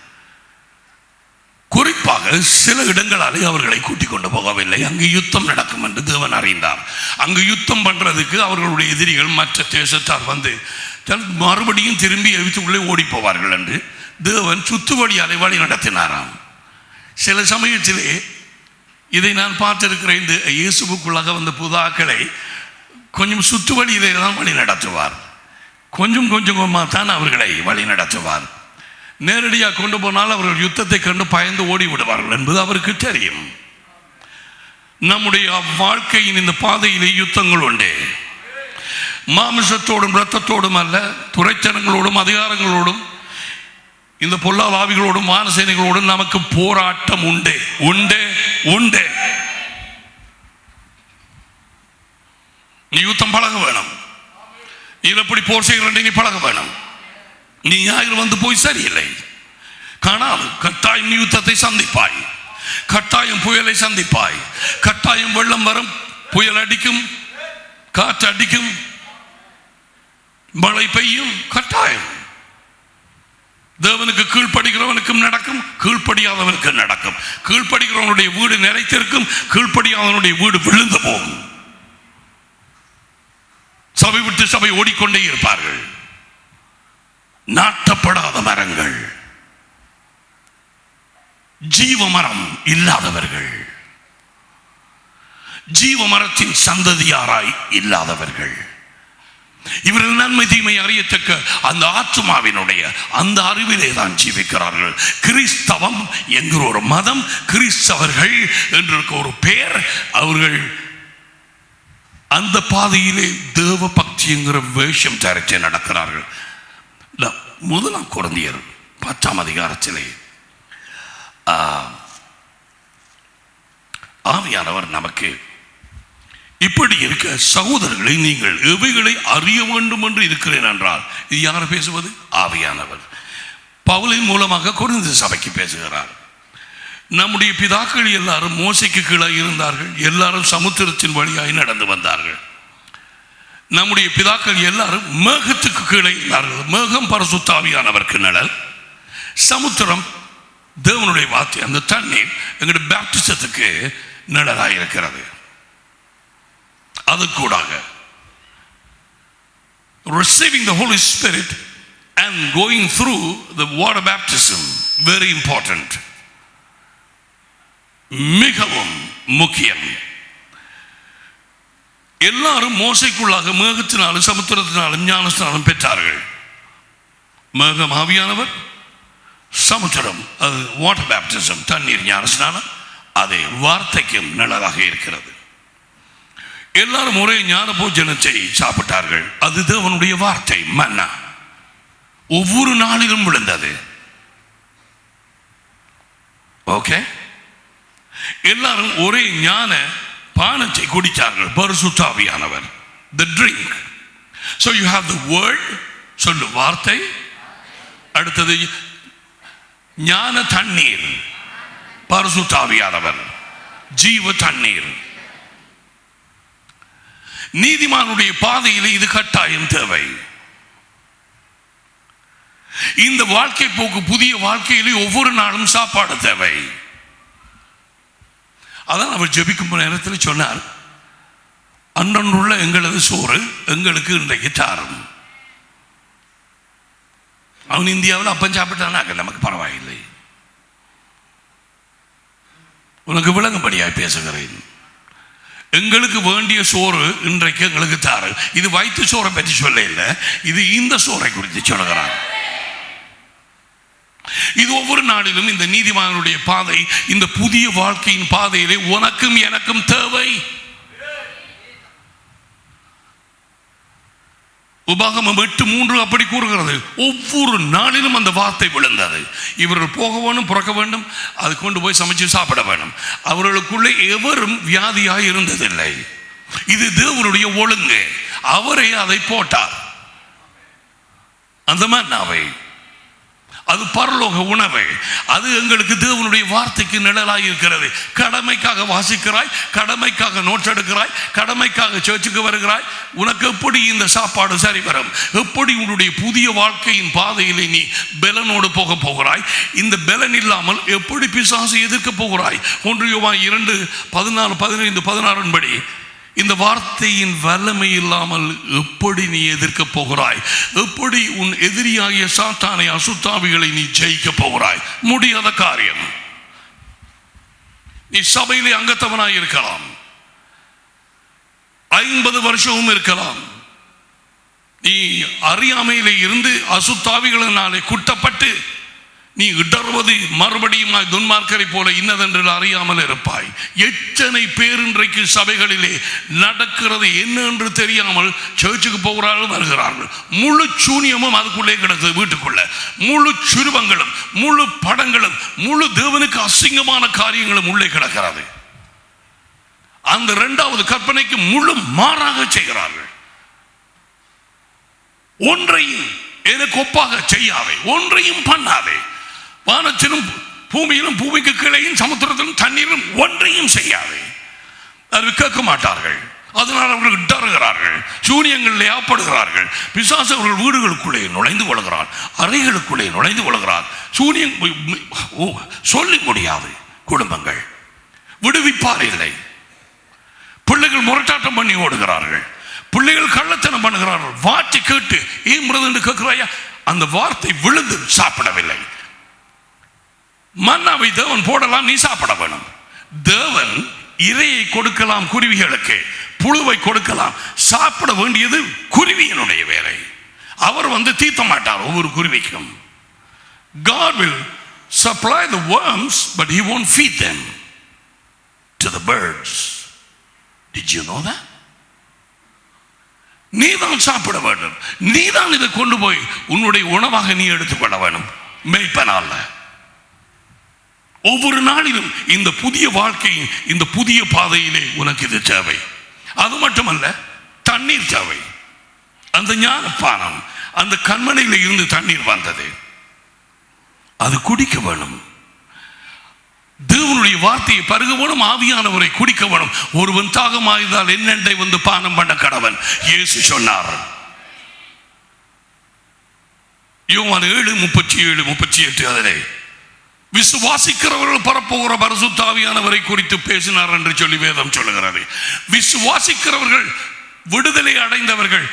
S1: குறிப்பாக சில இடங்களாலே அவர்களை கூட்டிக் கொண்டு போகவில்லை. அங்கு யுத்தம் நடக்கும் என்று தேவன் அறிந்தார். அங்கு யுத்தம் பண்றதுக்கு அவர்களுடைய எதிரிகள் மற்ற தேசத்தார் வந்து மறுபடியும் திரும்பி எவித்துக்குள்ளே ஓடி போவார்கள் என்று தேவன் சுத்துவழியாலே வழி நடத்தினாராம். சில சமயத்திலே இதை நான் பார்த்திருக்கிறேன். இந்த இயேசுவுக்குள்ளாக வந்த புதாக்களை கொஞ்சம் சுற்றுவழியிலே தான் வழி நடத்துவார். கொஞ்சம் கொஞ்சமாக தான் அவர்களை வழி நடத்துவார். நேரடியாக கொண்டு போனால் அவர்கள் யுத்தத்தை கண்டு பயந்து ஓடி விடுவார்கள் என்பது அவருக்கு தெரியும். நம்முடைய வாழ்க்கையின் இந்த பாதையிலே யுத்தங்கள் உண்டு. மாமிசத்தோடும் இரத்தத்தோடும் அல்ல, துரைத்தனங்களோடும் அதிகாரங்களோடும் இந்த பொல்லாத ஆவிகளோடும் வானசேனைகளோடும் நமக்கு போராட்டம் உண்டு உண்டு உண்டு. நீ யுத்தம் பழக வேணும். நீ எப்படி போர் செய்கிற நீ பழக வேணும். நீ ஞாயிறு வந்து போய் சரியில்லை. ஆனால் கட்டாயம் நீ யுத்தத்தை சந்திப்பாய். கட்டாயம் புயலை சந்திப்பாய். கட்டாயம் வெள்ளம் வரும், புயல் அடிக்கும், காற்று அடிக்கும், மழை பெய்யும். கட்டாயம் தேவனுக்கு கீழ்ப்படுகிறவனுக்கும் நடக்கும், கீழ்ப்படியாதவனுக்கு நடக்கும். கீழ்ப்படுகிறவனுடைய வீடு நிறைத்திருக்கும், கீழ்ப்படியாதவனுடைய வீடு விழுந்து போகும். சபை விட்டு சபை ஓடிக்கொண்டே இருப்பார்கள். நாட்டப்படாத மரங்கள், ஜீவ மரம் இல்லாதவர்கள், ஜீவ மரத்தின் சந்ததியாராய் இல்லாதவர்கள், இவர்கள் நன்மை தீமை அறியத்தக்க அந்த ஆத்மாவினுடைய அந்த அறிவிலே தான் ஜீவிக்கிறார்கள். கிறிஸ்தவம் என்கிற ஒரு மதம், கிறிஸ்தவர்கள் என்று ஒரு பெயர். அவர்கள் அந்த பாதையிலே தேவ பக்தி என்கிற வேஷம் தரித்து நடக்கிறார்கள். முதலாம் கொரிந்தியர் 10ஆம் அதிகாரத்திலே ஆவியானவர் நமக்கு இப்படி இருக்க சகோதரர்களை நீங்கள் எவைகளை அறிய வேண்டும் என்று இருக்கிறேன் என்றால், இது யார் பேசுவது? ஆவியானவர் பவுலின் மூலமாக கொரிந்து சபைக்கு பேசுகிறார். நம்முடைய பிதாக்கள் எல்லாரும் மோசைக்கு கீழே இருந்தார்கள், எல்லாரும் சமுத்திரத்தின் வழியாய் நடந்து வந்தார்கள். நம்முடைய பிதாக்கள் எல்லாரும் மேகத்துக்கு கீழே இருந்தார்கள். மேகம் பரிசுத்த ஆவியானவருக்கு நிழல், சமுத்திரம் தேவனுடைய வார்த்தை, அந்த தண்ணீர் எங்களுடைய பேப்டிசத்துக்கு நிழலாக இருக்கிறது. அது கூடாக receiving the Holy Spirit and going through the water baptism, very important, மிகவும் முக்கியம். எல்லாரும் மோசைக்குள்ளாக மேகத்தினாலும் சமுத்திரத்தினாலும் ஞானஸ்நானம் பெற்றார்கள். மேகம் ஆவியானவர், சமுத்திரம் அது வாட்டர் பேப்டிசம், தண்ணீர் ஞானஸ்நானம், அதே வார்த்தைக்கும் நிழலாக இருக்கிறது. எல்லாரும் ஒரே ஞான போஜனத்தை சாப்பிட்டார்கள். அது தேவனுடைய வார்த்தை, மன்னா, ஒவ்வொரு நாளிலும் விழுந்தது. ஓகே, எல்லாரும் ஒரே ஞான பானத்தை குடித்தார்கள், பரிசுத்த ஆவியானவர், the drink. So you have the word, சொல்லு வார்த்தை, அடுத்தது ஞான தண்ணீர், பரிசுத்த ஆவியானவர், ஜீவ தண்ணீர். நீதிமானுடைய பாதையில் இது கட்டாயம் தேவை. இந்த வாழ்க்கை போக்கு புதிய வாழ்க்கையிலே ஒவ்வொரு நாளும் சாப்பாடு தேவை. அதான் அவர் ஜெபிக்கும் நேரத்தில் சொன்னார், அன்றன்றுள்ள எங்களது சோறு எங்களுக்கு இன்றைக்கு தாரும். அவன் இந்தியாவில் அப்பன் சாப்பிட்டானாக்க நமக்கு பரவாயில்லை. உனக்கு விளங்கும்படியாய் பேசுகிறேன். எங்களுக்கு வேண்டிய சோறு இன்றைக்கு எங்களுக்கு தாரு. இது வயிற்று சோறை பற்றி சொல்ல இல்லை, இது இந்த சோறை குறித்து சொல்லுகிறார். இது ஒவ்வொரு நாளிலும் இந்த நீதிமானுடைய பாதை, இந்த புதிய வாழ்க்கையின் பாதையிலே உனக்கும் எனக்கும் தேவை. உபாகமம் 8:3 அப்படி கூறுகிறது. ஒவ்வொரு நாளிலும் அந்த வார்த்தை விழுந்தது. இவர்கள் போக வேணும், புறக்க வேண்டும், அது கொண்டு போய் சமைச்சு சாப்பிட வேண்டும். அவர்களுக்குள்ளே எவரும் வியாதியாய் இருந்ததில்லை. இது தேவனுடைய ஒழுங்கு. அவரே அதை போட்டார், அந்த மன்னாவை. அது பரலோக உணவு. அது எங்களுக்கு தேவனுடைய வார்த்தைக்கு நிழலாய் இருக்கிறது. கடமைக்காக வாசிக்கிறாய், கடமைக்காக நோட்ஸ் எடுக்கிறாய், கடமைக்காக சர்ச்சுக்கு வருகிறாய். உனக்கு எப்படி இந்த சாப்பாடு சரி வரும்? எப்படி உன்னுடைய புதிய வாழ்க்கையின் பாதையிலே நீ பெலனோடு போக போகிறாய்? இந்த பெலன் இல்லாமல் எப்படி பிசாசை எதிர்க்க போகிறாய்? 1 யோவான் 2:14-15-16 படி இந்த வார்த்தையின் வல்லமை இல்லாமல் எப்படி நீ எதிர்க்க போகிறாய்? எப்படி உன் எதிரியாகிய சாத்தானை, அசுத்தாவிகளை நீ ஜெயிக்க போகிறாய்? முடியாத காரியம். நீ சபையிலே அங்கத்தவனாய் இருக்கலாம், 50 வருஷமும் இருக்கலாம். நீ அறியாமையிலே இருந்து அசுத்தாவிகளினாலே குட்டப்பட்டு நீ இடர்வது மறுபடியும் துன்மார்க்கரை போல இன்னதென்று அறியாமல் இருப்பாய். எத்தனை பேர் இன்றைக்கு சபைகளிலே நடக்கிறது என்ன என்று தெரியாமல் சர்ச்சுக்கு போகிறார்கள், வருகிறார்கள். முழு சூனியமும் அதுக்குள்ளே கிடக்குது. வீட்டுக்குள்ள முழு சுருவங்களும், முழு படங்களும், முழு தேவனுக்கு அசிங்கமான காரியங்களும் உள்ளே கிடக்கிறது. அந்த 2வது கற்பனைக்கு முழு மாறாக செய்கிறார்கள். ஒன்றையும் எனக்கு ஒப்பாக செய்யாதே, ஒன்றையும் பண்ணாதே. வானத்திலும் பூமியிலும், பூமிக்கு கீழையும், சமுத்திரத்திலும் தண்ணீரும் ஒன்றையும் செய்யாதே. அது கேட்க மாட்டார்கள். அதனால் அவர்கள் டறுகிறார்கள், சூனியங்களில் ஏற்படுகிறார்கள். பிசாசு அவர்கள் வீடுகளுக்குள்ளே நுழைந்து கொள்கிறார், அறைகளுக்குள்ளே நுழைந்து கொள்கிறார். சூனியம் சொல்லி முடியாது. குடும்பங்கள் விடுவிப்பார் இல்லை. பிள்ளைகள் முரட்டாட்டம் பண்ணி ஓடுகிறார்கள், பிள்ளைகள் கள்ளத்தனம் பண்ணுகிறார்கள். வார்த்தை கேட்டு ஏன் என்று கேட்கிறாயா? அந்த வார்த்தை விழுந்து சாப்பிடவில்லை. மன்னாவை தேவன் போடலாம், நீ சாப்பிட வேணும். தேவன் இரையை கொடுக்கலாம் குருவிகளுக்கு, புழுவை கொடுக்கலாம். சாப்பிட வேண்டியது குருவியினுடைய வேலை. அவர் தீர்த்த மாட்டார் ஒவ்வொரு குருவிக்கும். God will supply the worms, but he won't feed them to the birds. Did you know that? நீதான் சாப்பிட வேண்டும். நீதான் இதை கொண்டு போய் உன்னுடைய உணவாக நீ எடுத்துக்கொள்ள வேண்டும். மேய்ப்பன் அல்ல. ஒவ்வொரு நாளிலும் இந்த புதிய வாழ்க்கையின் இந்த புதிய பாதையிலே உனக்கு இது தேவை. அது மட்டுமல்ல, தண்ணீர் தேவை. அந்த ஞானப்பானம், அந்த கண்மனையில் இருந்து தண்ணீர் வந்தது, அது குடிக்க வேணும். தேவனுடைய வார்த்தையை பருக வேணும், ஆவியானவரை குடிக்க வேணும். ஒருவன் தாகமாயிருந்தால் என்னென்றை வந்து பானம் பண்ண கடவன் இயேசு சொன்னார். யோவான் 7:37-38 அதிலே விசுவாசிக்கிறவர்கள் பரப்புகிற பரிசுத்த ஆவியானவரை குறித்து பேசினார் என்று சொல்லி வேதம் சொல்லுகிறது. விசுவாசிக்கிறவர்கள், விடுதலை அடைந்தவர்கள்,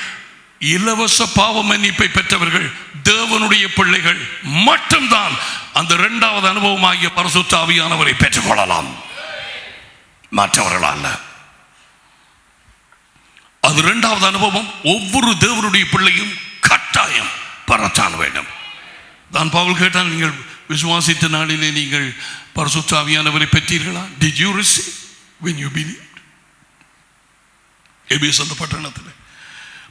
S1: இலவச பாவ மன்னிப்பை பெற்றவர்கள், தேவனுடைய பிள்ளைகள் மட்டும்தான் அந்த இரண்டாவது அனுபவமாகிய பரிசுத்த ஆவியானவரை பெற்றுக் கொள்ளலாம், மற்றவர்கள் அல்ல. அது இரண்டாவது அனுபவம் ஒவ்வொரு தேவனுடைய பிள்ளையும் கட்டாயம் பெறத்தான் வேண்டும். தான் பவுல் கேட்டான், நீங்கள் விசுவாசித்த நாளிலே நீங்கள் பரிசுத்த ஆவியானவரை பெற்றீர்களா? Did you receive when you believed? எபேசு அந்த பட்டணத்தில்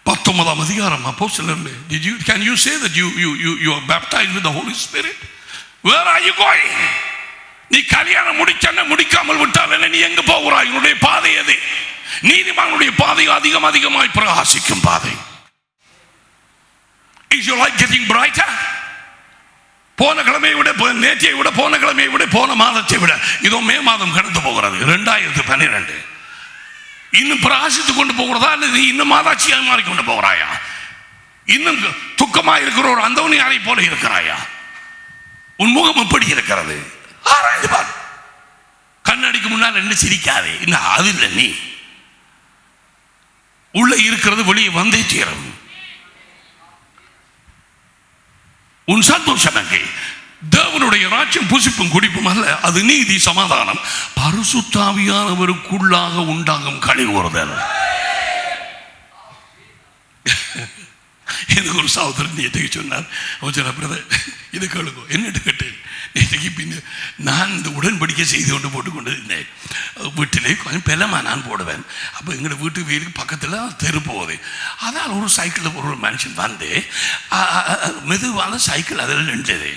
S1: 19ஆம் அதிகாரம் அப்போஸ்தலர்களே, can you say that you are baptized with the Holy Spirit? Where are you going? நீ கல்யாணம் முடிச்சன முடிக்காமல் விட்டால் என்ன, நீ எங்க போகிறாய்? உன்னுடைய பாதை எது? நீதிமானுடைய பாதை அதிகமாய் பிரகாசிக்கும் பாதை. Is your light getting brighter? போன கிழமையை விட, நேற்றையை விட, போன கிழமையை விட, போன மாதத்தை விட, இதோ மே மாதம் கடந்து போகிறது 2012. இன்னும் பிரகாசித்துக் கொண்டு போகிறதா, அல்லது இன்னும் மாதாட்சியாக மாறிக்கொண்டு போகிறாயா? இன்னும் துக்கமாக இருக்கிற ஒரு அந்தோனியாரை போல இருக்கிறாயா? உன் முகம் எப்படி இருக்கிறது? ஆராய்ந்து பார். கண்ணாடிக்கு முன்னால் என்ன சிரிக்காதே, இன்னும் அது இல்லை. நீ உள்ள இருக்கிறது வெளியே வந்தே தீரும். உன் சந்தோஷம் எங்கே? தேவனுடைய ராஜ்யம் புசிப்பும் குடிப்பும் அல்ல, அது நீதி, சமாதானம், பரிசுத்த ஆவியானவருக்குள்ளாக உண்டாகும் களி கூறுதல். எனக்கு ஒரு சகோதரன் நேற்றுக்கு சொன்னார், பிரதர் இது கேளுங்க, என்னட்டு கேட்டேன். நேற்றுக்கு பின்ன நான் இந்த உடன்படிக்கை செய்து கொண்டு போட்டுக்கொண்டு இருந்தேன். வீட்டிலே கொஞ்சம் பெலமா நான் போடுவேன். அப்போ எங்களோட வீட்டு வீட்டுக்கு பக்கத்தில் தெரு போகுது. அதால் ஒரு சைக்கிளில் ஒரு மனுஷன் வந்து மெதுவான சைக்கிள் அதில் நின்றது.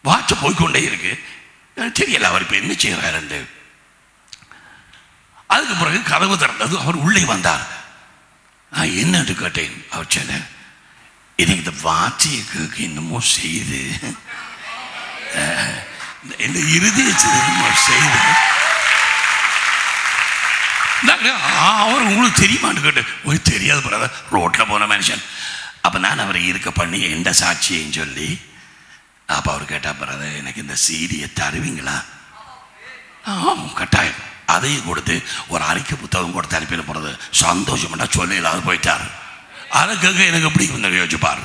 S1: வாட்ச போய்கொண்டே இருக்கு. தெரியல அவர் இப்போ என்ன செய்கிறாரு. அதுக்கு பிறகு கதவு திறந்தது, அவர் உள்ளே வந்தார். நான் என்னன்னு கேட்டேன். அவர் சொன்ன, எனக்கு இந்த வாட்சியை கேட்க என்னமோ செய்து, இந்த இருதயத்தில் என்னமோ செய்து. அவர் உங்களுக்கு தெரியுமான்னு கேட்டேன். உங்களுக்கு தெரியாது பிரதர், ரோட்டில் போன மனுஷன். அப்போ நான் அவரை இருக்க பண்ணி எந்த சாட்சியைன்னு சொல்லி, அப்போ அவர் கேட்டா, பிரதர் எனக்கு இந்த சீடியை தருவீங்களா? கட்டாயம். அதையும் கொடுத்து ஒரு அறிக்கை புத்தகம் கொடுத்து அனுப்பிட போகிறது. சந்தோஷம்டா சொல்ல இல்லாத போயிட்டார். அதை கேட்க எனக்கு எப்படி கொஞ்சம் யோசிப்பார்.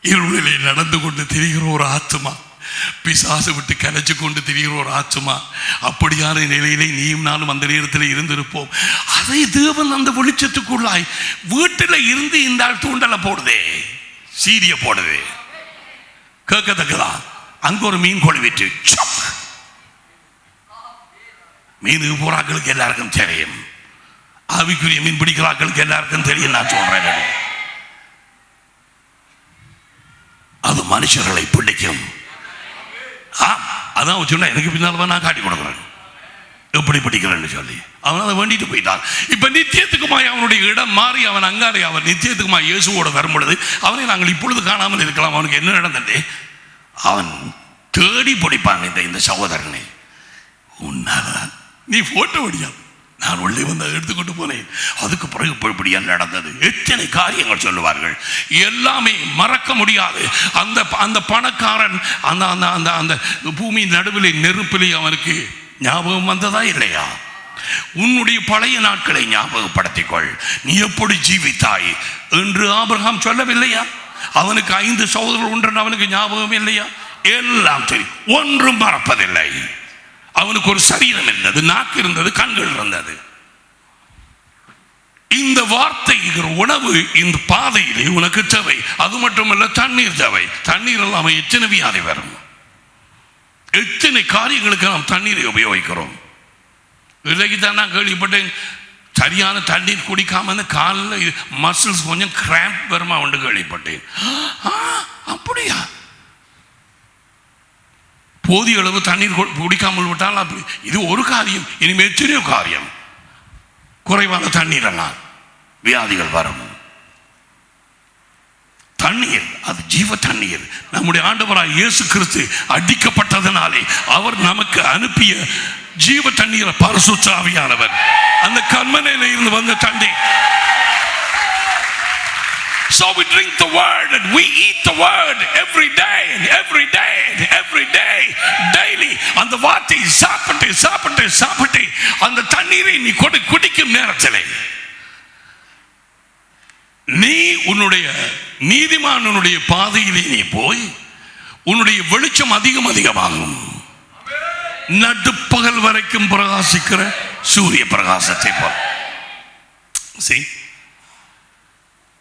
S1: இருளிலே நடந்து கொண்டு திரிகிற ஒரு ஆத்மா, பிசாசு விட்டு கலைச்சு கொண்டு திரிகிற ஒரு ஆத்மா, அப்படியான நிலையிலே நீயும் நானும் அந்த நேரத்தில் இருந்திருப்போம். அதை தேவன் அந்த வெளிச்சத்துக்குள்ளாய் வீட்டில் இருந்து இந்த ஆள் தூண்டலை போடுதே, சீரிய போடுது, கேட்கத்தக்கதா. அங்க ஒரு மீன் கொழுவிட்டு மீனுக்கு போறாக்களுக்கு எல்லாருக்கும் தெரியும், ஆவிக்குரிய மீன் பிடிக்கிறாக்களுக்கு எல்லாருக்கும் தெரியும். நான் சொல்றேன், அது மனுஷர்களை பிடிக்கும். அதான் சொன்ன, எனக்கு பின்னால் நான் காட்டி கொடுக்குறேன் எப்படி பிடிக்கிறேன்னு சொல்லி. அவன் அதை வேண்டிட்டு போயிட்டான். இப்ப நித்தியத்துக்குமாய் அவனுடைய இடம் மாறி அவன் அங்காலே அவன் நித்தியத்துக்குமாய் இயேசுவோட வரும் பொழுது அவனை நாங்கள் இப்பொழுது காணாமல் இருக்கலாம். அவனுக்கு என்ன நடந்தது? அவன் தேடி பிடிப்பான் இந்த சகோதரனை. உன்னால்தான் நீ போட்டோ முடியாது. நான் உள்ளே வந்து அதை எடுத்துக்கொண்டு போனேன். அதுக்கு பிறகு இப்படியா நடந்தது. எத்தனை காரியங்கள் சொல்லுவார்கள், எல்லாமே மறக்க முடியாது. அந்த பணக்காரன் அந்த அந்த அந்த அந்த பூமி நடுவிலே நெருப்பிலே அவனுக்கு ஞாபகம் வந்ததா இல்லையா? உன்னுடைய பழைய நாட்களை ஞாபகப்படுத்திக்கொள். நீ எப்படி ஜீவித்தாய் என்று ஆபிரகாம் சொல்லவில்லையா? அவனுக்கு 5 சகோதரர்கள் உண்டு, அவனுக்கு ஞாபகம் இல்லையா? எல்லாம் சரி, ஒன்றும் மறப்பதில்லை. அவனுக்கு ஒரு சரீரம் இருந்தது, நாக்கு இருந்தது, கண்கள் இருந்தது. இந்த வார்த்தை உணவு இந்த பாதையிலே உனக்கு தேவை. அது மட்டுமல்ல, தண்ணீர் தேவை. தண்ணீர் இல்லாமல் எத்தனை வியாதி வரும், எத்தனை காரியங்களுக்கு நாம் தண்ணீரை உபயோகிக்கிறோம். இன்றைக்கு தான் நான் கேள்விப்பட்டேன், சரியான தண்ணீர் குடிக்காம காலில் மசில்ஸ் கொஞ்சம் கிராம்ப் வருமா உண்டு கேள்விப்பட்டேன். அப்படியா? போதிய அளவு தண்ணீர் குடிக்காமல் விட்டால் அப்படி இது ஒரு காரியம். இனிமேல் எத்தனையோ காரியம். குறைவான தண்ணீரெல்லாம் வியாதிகள் வரும். தண்ணீர் அது ஜீவ தண்ணீர். நம்முடைய ஆண்டவராய் இயேசு கிறிஸ்து அடிக்கப்பட்டதனாலே அவர் நமக்கு அனுப்பிய ஜீவ தண்ணீரை பரிசுத்த ஆவியானவர் அந்த கண்மனையில இருந்து வந்த தண்ணீர். So we drink the word and we eat the word every day and every day and every day daily. அந்த வார்த்தை சாப்பிட்டு சாப்பிட்டு சாப்பிட்டு அந்த தண்ணீரை நீ குடிக்கும் நேரத்திலே நீ உன்னுடைய நீதிமானுடைய பாதையிலே நீ போய் உன்னுடைய வெளிச்சம் அதிகம் அதிகமாகும். நடுப்பகல் வரைக்கும் பிரகாசிக்கிற சூரிய பிரகாசத்தை போல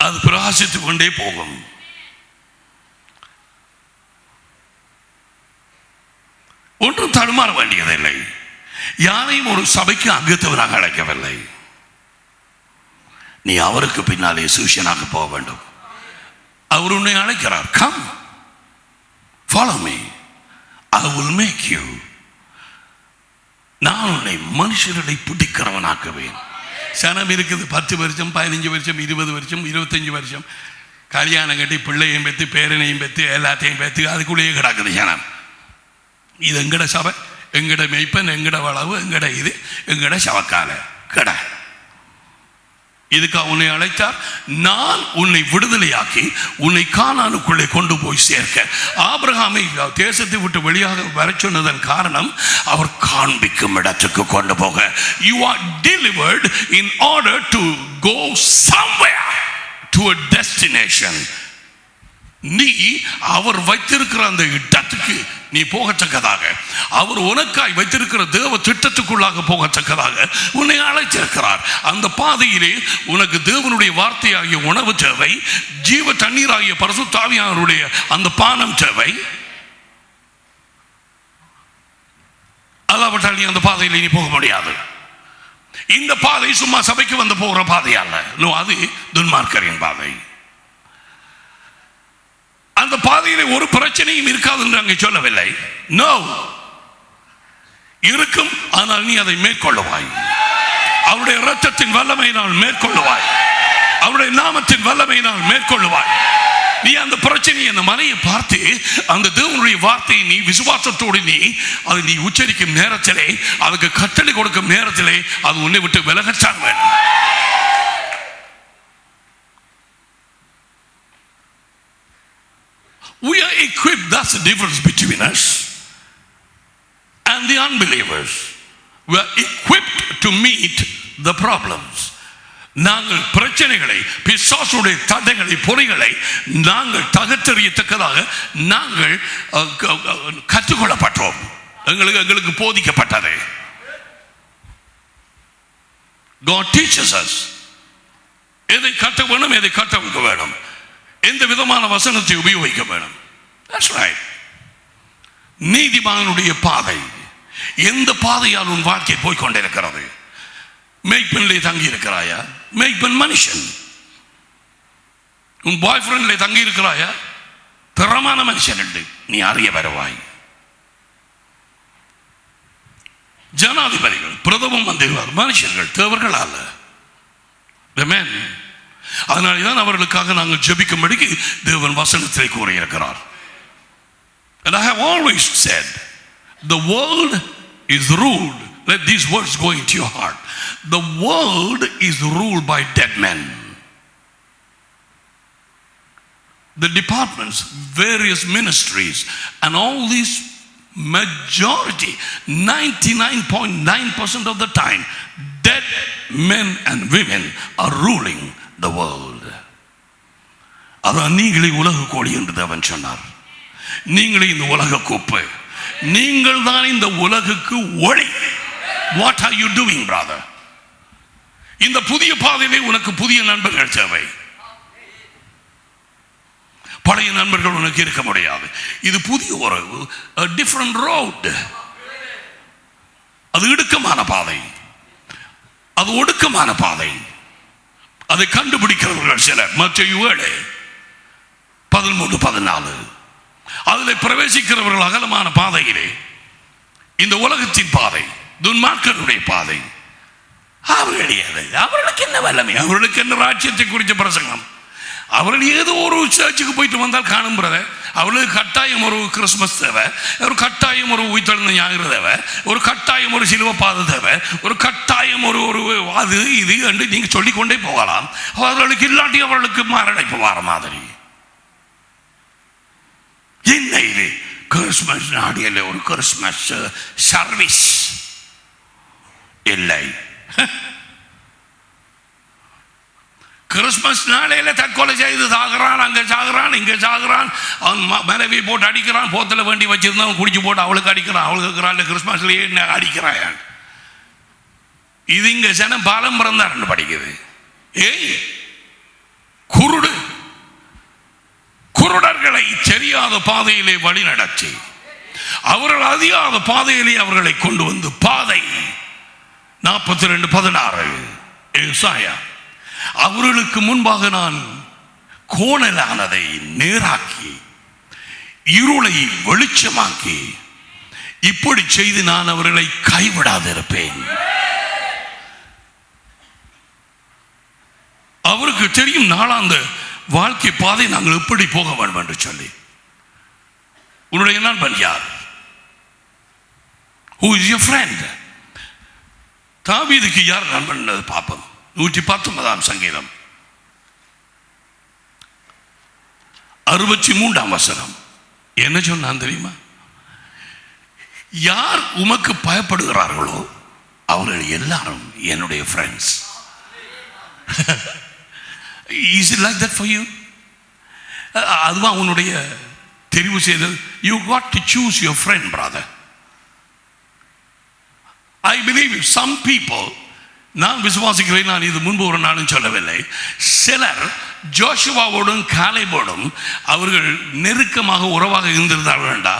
S1: அது பிரகாசித்துக் கொண்டே போகும். ஒன்றும் தடுமாற வேண்டியதில்லை. யாரையும் ஒரு சபைக்கு அங்கத்தவராக அழைக்கவில்லை. நீ அவருக்கு பின்னாலே சூஷனாக போக வேண்டும். அவர் உன்னை அழைக்கிறார். Come follow me, I will make you. நான் உன்னை மனுஷர்களை பிடிக்கிறவனாக்குவேன். சனம் இருக்குது 10 வருஷம் 15 வருஷம் 20 வருஷம் 25 வருஷம் கல்யாணம் கட்டி பிள்ளையும் பெற்று பேரனையும் பெற்று எல்லாத்தையும் பெற்று அதுக்குள்ளேயே கிடக்குது சனம். இது எங்கட சபை, எங்கட மெய்ப்பன், எங்கட வளவு, எங்கட இது, எங்கட சவக்கால கடை. இதுக்கு உன்னை அழைத்தார். நான் உன்னை விடுதலையாக்கி உன்னை கானானுக்குள்ளே கொண்டு போய் சேர்க்க. ஆபிரகாமை தேசத்தை விட்டு வெளியாக வர சொன்னதன் காரணம் அவர் காண்பிக்கும் இடத்துக்கு கொண்டு போக. You are delivered in order to go somewhere to a destination. நீ அவர் வைத்திருக்கிற அந்த இடத்துக்கு நீ போகத்தக்கதாக, அவர் உனக்காய் வைத்திருக்கிற தேவ திட்டத்துக்குள்ளாக போகத்தக்கதாக உன்னை அழைத்திருக்கிறார். அந்த பாதையிலே உனக்கு தேவனுடைய வார்த்தையாகிய உணவு தேவை, ஜீவ தண்ணீராகிய பரிசுத்த ஆவியானவருடைய அந்த பானம் தேவை. அல்லாவிட்டால் நீ அந்த பாதையிலே நீ போக முடியாது. இந்த பாதை சும்மா சபைக்கு வந்து போகிற பாதை அல்ல. அது துன்மார்க்கரின் பாதை. அந்த பாதையிலே ஒரு பிரச்சனையும் இருக்காது என்று அங்கே சொல்லவில்லை. நோ, இருக்கும். ஆனால் நீ அதை மேற்கொள்ளுவாய். அவருடைய இரத்தத்தின் வல்லமையினால் மேற்கொள்ளுவாய். அவருடைய நாமத்தின் வல்லமையினால் மேற்கொள்ளுவாய். நீ அந்த பிரச்சனையை, அந்த மலையை பார்த்து அந்த தேவனுடைய வார்த்தையை நீ விசுவாசத்தோடு அதை நீ உச்சரிக்கும் நேரத்திலே, அதுக்கு கட்டளை கொடுக்கும் நேரத்திலே அது உன்னை விட்டு விலகத்தான் வேண்டும். We are equipped. That's the difference between us and the unbelievers. We are equipped to meet the problems. நாங்கள் பிரச்சனைகளை, பிசாசுடைய தடைகளை, பொறிகளை நாங்கள் தகர்த்தெறியத்தக்கதாக நாங்கள் கற்றுக்கொள்ளப்பட்டோம். எங்களுக்கு போதிக்கப்பட்டது. God teaches us. எதை கட்ட வேணும், எதை கட்ட வேணும், எந்த விதமான வசனத்தை உபயோகிக்க வேண்டும். That's right. நீதிமானுடைய பாதை எந்த பாதையால் உன் வாழ்க்கை போய்கொண்டிருக்கிறது? மெய்ப்பெண்லே தங்கி இருக்கிறாயா? மெய்ப்பெண் மனுஷன். உன் பாய் ஃப்ரெண்ட்லே தங்கி இருக்கிறாயா? திறமான மனுஷன் என்று நீ அறிய வருவாய். ஜனாதிபதிகள், பிரதம மந்திரிகள் மனுஷர்கள், தேவர்கள் அல்ல. அதனால்தான் அவர்களுக்காக நாங்கள் ஜெபிக்கும்படிக்கு தேவன் வசனத்திலே கூறியிருக்கிறார். And I have always said, the world is ruled. Let these words go into your heart. The world is ruled by dead men. The departments, various ministries, and all these majority, 99.9% of the time, dead men and women are ruling the world. அதான் நீங்களே உலக கோடி என்று தேவன் சொன்னார். நீங்களே இந்த உலக குப்பை, நீங்கள் தான் இந்த உலகுக்கு ஒளி. What are you doing, brother? இந்த புதிய பாதையிலே உனக்கு புதிய நண்பர்கள் தேவை. பழைய நண்பர்கள் உனக்கு இருக்க முடியாது. இது புதிய ஒரு டிஃபரண்ட் ரோட். அது இடுக்கமான பாதை. அது ஒடுக்கமான பாதை. அதை கண்டுபிடிக்கிறவர்கள் சிலர். மத்தேயு 7:13-14 அதில் பிரவேசிக்கிறவர்கள் அகலமான பாதையிலே, இந்த உலகத்தின் பாதை, துன்மார்க்கருடைய பாதை. அவர்களுக்கு என்ன வல்லமை, அவர்களுக்கு என்ன ராஜ்யத்தை குறித்த பிரசங்கம். அவர்கள் ஏதோ ஒரு சர்ச்சுக்கு போயிட்டு வந்தால் காணும் பிரதர், அவர்களுக்கு கட்டாயம் ஒரு கிறிஸ்துமஸ் தேவை, ஒரு கட்டாயம் ஒரு உயிர்த்தெழுந்த ஞாயிறு தேவை, ஒரு கட்டாயம் ஒரு சிலுவை பாதை தேவை, ஒரு கட்டாயம் ஒரு அது இது என்று நீங்க சொல்லிக்கொண்டே போகலாம். அவர்களுக்கு இல்லாட்டி அவர்களுக்கு மாரடைப்பு வார மாதிரி. என்ன இது கிறிஸ்துமஸ் நாடியில் ஒரு கிறிஸ்துமஸ் சர்வீஸ் இல்லை. கிறிஸ்துமஸ் நாளையில தற்கொலை செய்து சாகுறான், அங்கே சாகுறான், இங்கே சாகுறான், அவன் மனைவி போட்டு அடிக்கிறான், போத்தில் வேண்டி வச்சிருந்தான் குடிச்சு போட்டு அவளுக்கு அடிக்கிறான், அவளுக்கு இருக்கிறான், கிறிஸ்துமஸ்லேயே என்ன அடிக்கிறான். இது இங்க ஜனம் பாலம் பிறந்தார் படிக்குது. ஏய் குருடர்களை தெரியாத பாதையிலே வழி நடத்தி அவர்கள் அறியாத பாதையிலே அவர்களை கொண்டு வந்து பாதை 42:16 ஏசாயா, அவர்களுக்கு முன்பாக நான் கோணலானதை நேராக்கி இருளை வெளிச்சமாக்கி இப்படி செய்து நான் அவர்களை கைவிடாதிருப்பேன். அவருக்கு தெரியும் நாளாந்த வாழ்க்கை பாதை நாங்கள் எப்படி போக வேண்டும் என்று சொல்லி. உன்னுடைய நண்பன் யார்? Who is your friend? தாவீதுக்கு யார் நண்பன் பார்ப்போம். 119 சங்கீதம் 63 என்ன சொன்னான் தெரியுமா? யார் உமக்கு பயப்படுகிறார்களோ அவர்கள் எல்லாரும் என்னுடைய friends. Is it like that for you? அதுதான் உன்னுடைய தெரிவு செய்தல். You got to choose your friend, brother. I believe some people, நான் விசுவாசிக்கிறேன், நான் இது முன்பு ஒரு நாளும் சொல்லவில்லை, சிலர் ஜோஷுவாவோடும் காலேபோடும் அவர்கள் நெருக்கமாக உறவாக இருந்திருந்தார்கள் என்றா,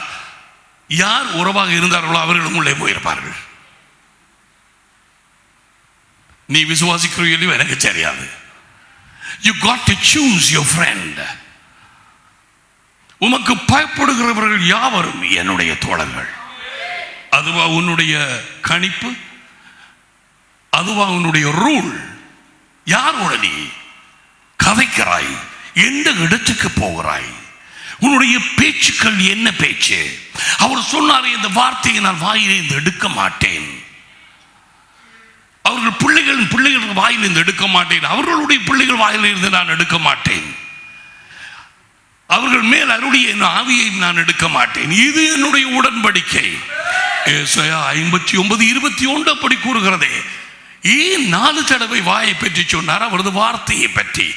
S1: யார் உறவாக இருந்தார்களோ அவர்களும் உள்ளே போயிருப்பார்கள். நீ விசுவாசிக்கிறீர்களோ எனக்கு தெரியாது. You got to choose your friend. உமக்கு பயப்படுகிறவர்கள் யாவரும் என்னுடைய தோழர்கள். அதுவா உன்னுடைய கணிப்பு, அதுவா உன்னுடைய ரூல். யாரோட நீ கதைக்கிறாய், எந்த இடத்துக்கு போகிறாய், உன்னுடைய பேச்சுக்கள் என்ன பேச்சு? அவர் சொன்னார், இந்த வார்த்தையை நான் வாயிலிருந்து எடுக்க மாட்டேன், அவர்கள் பிள்ளைகள் வாயிலிருந்து எடுக்க மாட்டேன், அவர்களுடைய பிள்ளைகள் வாயிலிருந்து நான் எடுக்க மாட்டேன், அவர்கள் மேல் அருளிய ஆவியை நான் எடுக்க மாட்டேன். இது என்னுடைய உடன்படிக்கை. ஏசாயா 59:21 அப்படி கூறுகிறதே. ஏன் 4 தடவை வாயை பற்றி சொன்னார்? அவரது வார்த்தையை பற்றி.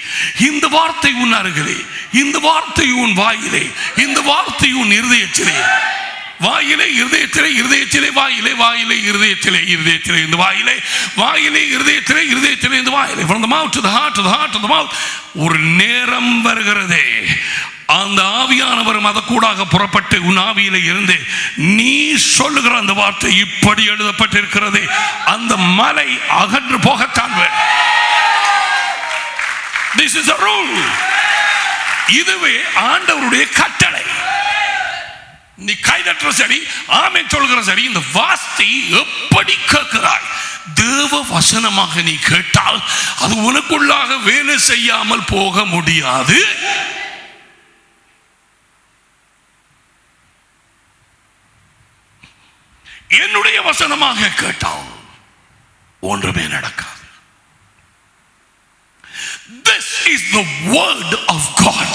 S1: இந்த வார்த்தை உன் அருகிலே, இந்த வார்த்தை உன் வாயிலே, இந்த வார்த்தை உன் இருதயத்திலே. வாயிலே இருதயத்திலே, இருதயத்திலே வாயிலே, வாயிலே இருதயத்திலே, இருதயத்திலே இந்த வாயிலே, வாயிலே இருதயத்திலே, இருதயத்திலே இந்த வாயிலே. From the mouth to the heart, to the heart to the mouth. ஒரு நேரம் வருகிறதே, அந்த ஆவியானவர் மதக்கூடாக புறப்பட்டு உன் ஆவியிலே இருந்து நீ சொல்லுகிற அந்த வார்த்தை இப்படி எழுதப்பட்டிருக்கிறது, அந்த மலை அகன்று போகத்தான் வேண்டும். This is a rule. இதுவே ஆண்டவருடைய கட்டளை. நீ கைதற்ற சரி, ஆமென் சொல்கிற சரி, இந்த வார்த்தை எப்படி கேட்கிறாய்? தேவ வசனமாக நீ கேட்டால் அது உனக்குள்ளாக வேலை செய்யாமல் போக முடியாது. என்னுடைய வசனமாக கேட்டால் ஒன்றுமே நடக்காது. This is the word of God.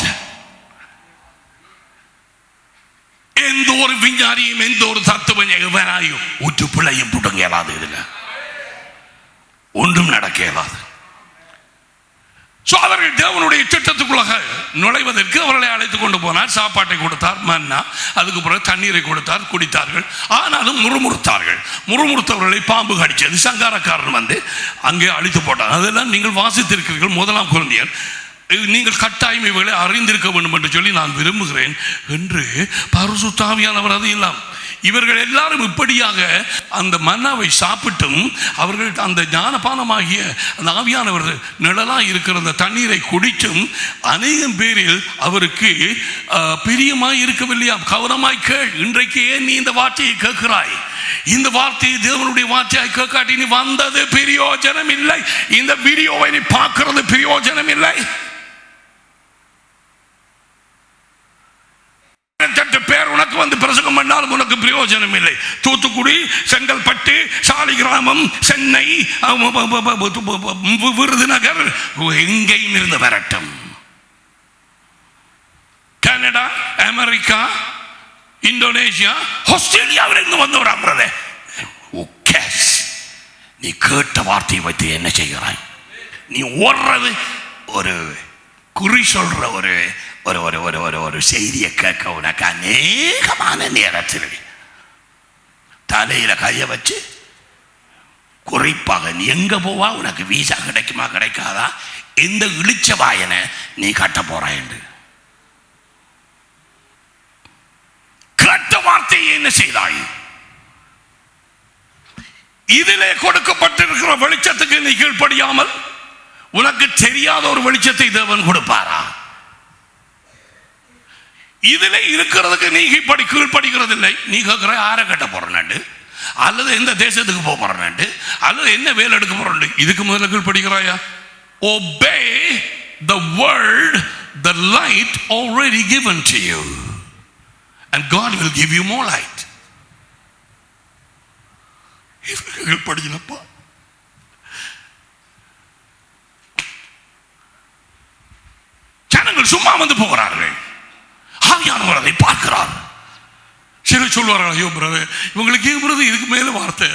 S1: எந்த ஒரு விஞ்ஞானியும் எந்த ஒரு தத்துவஞானியும் உற்று பிள்ளையும் புடுங்க இயலாது. இதுல ஒன்றும் நடக்க இயலாது. அவர்கள் தேவனுடைய திட்டத்துக்குள்ளாக நுழைவதற்கு அவர்களை அழைத்துக் கொண்டு போனார். சாப்பாட்டை கொடுத்தார், மன்னா, அதுக்கு பிறகு தண்ணீரை கொடுத்தார், குடித்தார்கள். ஆனாலும் முறுமுறுத்தார்கள். முறுமுறுத்தவர்களை பாம்பு கடிச்சது. சங்காரக்காரன் வந்து அங்கே அழித்து போட்டார். அதெல்லாம் நீங்கள் வாசித்திருக்கிறீர்கள். 1 கொரிந்தியர். நீங்கள் கட்டாயம் இவர்களை அறிந்திருக்க வேண்டும் என்று சொல்லி நான் விரும்புகிறேன் என்று பரிசுத்த ஆவியானவர் அது எல்லாம் இவர்கள் எல்லாரும் இப்படியாக அந்த மன்னாவை சாப்பிட்டும் அவர்கள் அந்த ஞானபானமாகிய அந்த ஆவியானவர் நிழலாக இருக்கிற அந்த தண்ணீரை குடித்தும் அநேகம் பேரில் அவருக்கு பிரியமாய் இருக்கவில்லையா? கவனமாய் கேள். இன்றைக்கு ஏன் நீ இந்த வார்த்தையை கேட்கிறாய்? இந்த வார்த்தையை தேவனுடைய வார்த்தையாய் கேட்காட்டி நீ வந்தது பிரயோஜனம் இல்லை. இந்த வீடியோவை நீ பார்க்கிறது பிரயோஜனம் இல்லை. பேர் உனக்கு வந்து பிரசங்கம் பண்ணாலும் உனக்கு பிரயோஜனம் இல்லை. தூத்துக்குடி, செங்கல்பட்டு, சாலிகிராமம், சென்னை, விருதுநகர், எங்கேயும் இருந்து வரட்டும். கனடா, அமெரிக்கா, இந்தோனேஷியா, ஆஸ்திரேலியாவிலிருந்து வந்தவராங்கிறத நீ கேட்ட வார்த்தையை வைத்து என்ன செய்கிறாய்? நீ ஓடுறது ஒரு குறி சொல்ற ஒரு ஒரு ஒரு ஒரு ஒரு ஒரு செய்தியை கேட்க உனக்கு அநேகமான நேரத்தில் தலையில கைய வச்சு குறிப்பாக நீ எங்க போவா, உனக்கு வீசா கிடைக்குமா கிடைக்காதா, எந்த இழிச்ச வாயனை நீ கட்ட போறாய் என்று கேட்ட வார்த்தையை என்ன செய்தாய்? இதிலே கொடுக்கப்பட்டிருக்கிற வெளிச்சத்துக்கு நீ கீழ்ப்படியாமல் உனக்கு தெரியாத ஒரு வெளிச்சத்தை தேவன் கொடுப்பாரா? இதுல இருக்கிறதுக்கு நீ கீழ்படிக்கிறது இல்லை. நீ கேட்கிற யாரை கட்ட போறேன்னு, அல்லது எந்த தேசத்துக்கு போறேன்னு, அல்லது என்ன வேலை எடுக்க போறேன், இதுக்கு முதல்ல கீழ்படிக்கிறாயா? Obey the word, the light already given to you, and God will give you more light. கீழ்படிக்கலப்பா, ஜனங்கள் சும்மா வந்து போகிறார்கள். ஆவியானவர் அதை பார்க்கிறார். சில சொல்வார்கள், ஐயோ பிரதர், இவங்களுக்கு பிரதர் இதுக்கு மேல வார்த்தை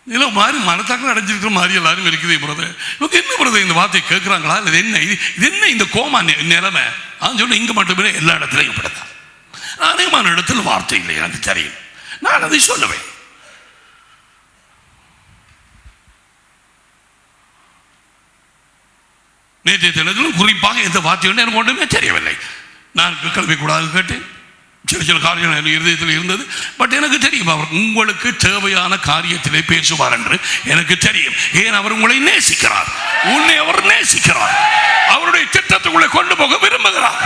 S1: இல்லை மாதிரி மனத்தாக்கள் அடைஞ்சிருக்கிற மாதிரி எல்லாரும் இருக்குது பிரதர். இவங்க என்ன பிரதர் இந்த வார்த்தையை கேட்கிறாங்களா, இல்லை என்ன இது என்ன இந்த கோமா நிலைமை? நான் சொல்ல இங்க மட்டுமே எல்லா இடத்துலையும் இப்படித்தான். அநேகமான இடத்துல வார்த்தை இல்லை, எனக்கு தெரியும். நான் அதை சொல்லுவேன். நேற்றைய தினத்திலும் குறிப்பாக எந்த வார்த்தையும் எனக்கு ஒன்றுமே தெரியவில்லை. நான் கிளம்பி கூடாது கேட்டேன். சில சில காரியங்கள் இருதயத்தில் இருந்தது. பட் எனக்கு தெரியும் அவர் உங்களுக்கு தேவையான காரியத்திலே பேசுவார் என்று எனக்கு தெரியும். ஏன் அவர் உங்களை நேசிக்கிறார், உன்னை அவர் நேசிக்கிறார், அவருடைய திட்டத்துக்குள்ளே கொண்டு போக விரும்புகிறார்.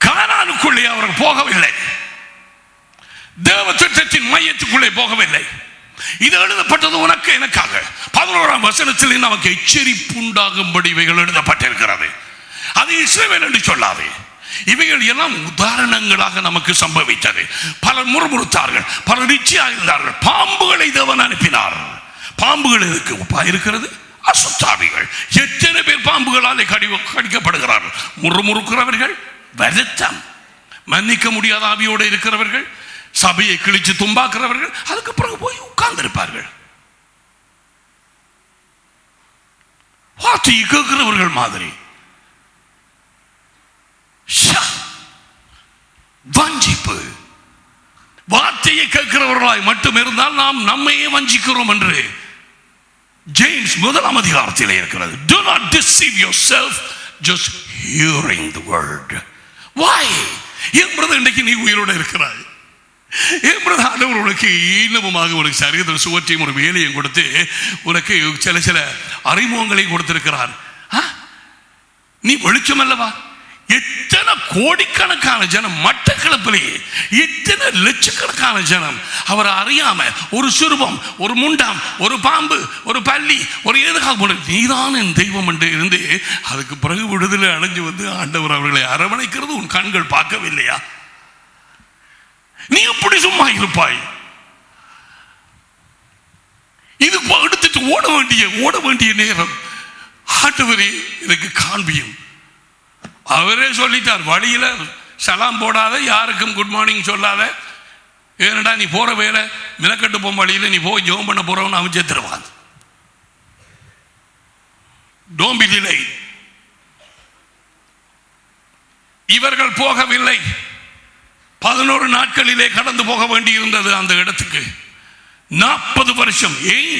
S1: கானானுக்குள்ளே அவர் போகவில்லை, தேவ திட்டத்தின் மையத்துக்குள்ளே போகவில்லை. இது எழுதப்பட்டது உனக்கு எனக்காக. 11ஆம் வசனத்தில் நமக்கு எச்சரிப்பு உண்டாகும்படி இவைகள் எழுதப்பட்டிருக்கிறது. அது இஸ்ரவேல் என்று சொல்லாது. இவைகள் எல்லாம் உதாரணங்களாக நமக்கு சம்பவித்தது. பலர் முறுமுறுத்தார்கள், பலர் நிச்சயம் இருந்தார்கள். பாம்புகளை தேவன் அனுப்பினார். பாம்புகள் எதுக்கு உப்பா இருக்கிறது? அசுத்தாவிகள். எத்தனை பேர் பாம்புகளால் கடிக்கப்படுகிறார்கள்? முறுமுறுக்கிறவர்கள், வருத்தம், மன்னிக்க முடியாத ஆவியோடு இருக்கிறவர்கள், சபையை கிழிச்சு தும்பாக்குறவர்கள், அதுக்கு பிறகு போய் உட்கார்ந்து இருப்பார்கள். வார்த்தையை கேட்கிறவர்கள் மாதிரி வஞ்சிப்பு. வார்த்தையை கேட்கிறவர்களாய் மட்டும் இருந்தால் நாம் நம்மையே வஞ்சிக்கிறோம் என்று ஜேம்ஸ் 1ஆம் அதிகாரத்தில் இருக்கிறது. Do not deceive yourself just hearing the word. Why? என்பது இன்றைக்கு நீ உயிரோடு இருக்கிறாய். ஆண்டவர் உனக்கு இன்னமுமாக உனக்கு சரீரத்தில் சுவற்றையும் ஒரு வேலையும் கொடுத்து உனக்கு சில சில அறிமுகங்களையும் கொடுத்திருக்கிறார். நீ வெளிச்சம் அல்லவா? எத்தனை கோடிக்கணக்கான ஜனம் மட்டக்களப்பிலேயே, எத்தனை லட்சக்கணக்கான ஜனம் அவரை அறியாம ஒரு சுரூபம், ஒரு முண்டாம், ஒரு பாம்பு, ஒரு பள்ளி, ஒரு எதுக்காக நீதான் என் தெய்வம் என்று இருந்து அதுக்கு பிறகு விடுதலை அடைஞ்சு வந்து ஆண்டவர் அவர்களை அரவணைக்கிறது உன் கண்கள் பார்க்கவில்லையா? நீ எப்படி சும்மா இருப்பாய்? இது எடுத்துட்டு ஓட வேண்டிய நேரம். ஆண்டவரே எனக்கு காண்பியும். அவரே சொல்லிட்டார், வழியில சலாம் போடாத, யாருக்கும் குட் மார்னிங் சொல்லாத. ஏனடா நீ போற வேலை மினக்கட்டு போகும் வழியில நீ போய் ஜெபம் பண்ண போறவன்னு அவன் செத்துருவான். Don't be delayed. இவர்கள் போகவில்லை. 11 நாட்களிலே கடந்து போக வேண்டி இருந்தது அந்த இடத்துக்கு. 40 வருஷம். ஏன்?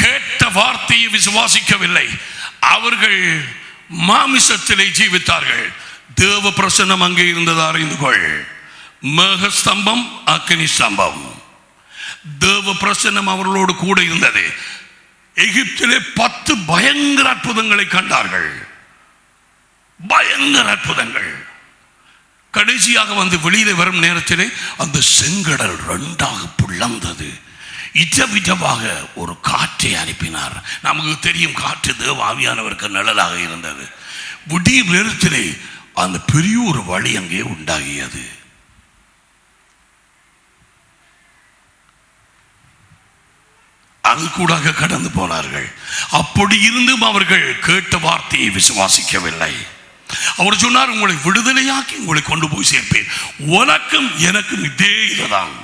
S1: கேட்ட வார்த்தையை விசுவாசிக்கவில்லை. அவர்கள் மாமிசத்திலே ஜீவித்தார்கள். தேவ பிரசன்னம் அங்கே இருந்தது அறிந்து கொள். மேகஸ்தம்பம், அக்கினி ஸ்தம்பம், தேவ பிரசன்னம் அவர்களோடு கூட இருந்தது. எகிப்திலே 10 பயங்கர அற்புதங்களை கண்டார்கள். பயங்கர அற்புதங்கள். கடைசியாக வந்து வெளியிலே வரும் நேரத்திலே அந்த செங்கடல் 2ஆக பிளந்தது. இட்டவிட்டமாக ஒரு காற்றை அனுப்பினார். நமக்கு தெரியும், காற்று தேவ ஆவியானவருக்கு நிழலாக இருந்தது. விடிய நேரத்திலே அந்த பெரிய ஒரு வழி அங்கே உண்டாகியது. அது கூட கடந்து போனார்கள். அப்படி இருந்தும் அவர்கள் கேட்ட வார்த்தையை விசுவாசிக்கவில்லை. அவர் சொன்னார், உங்களை விடுதலையாக்கி உங்களை கொண்டு போய் சேர்ப்பேன். உனக்கும் எனக்கும் இதே இதுதான்.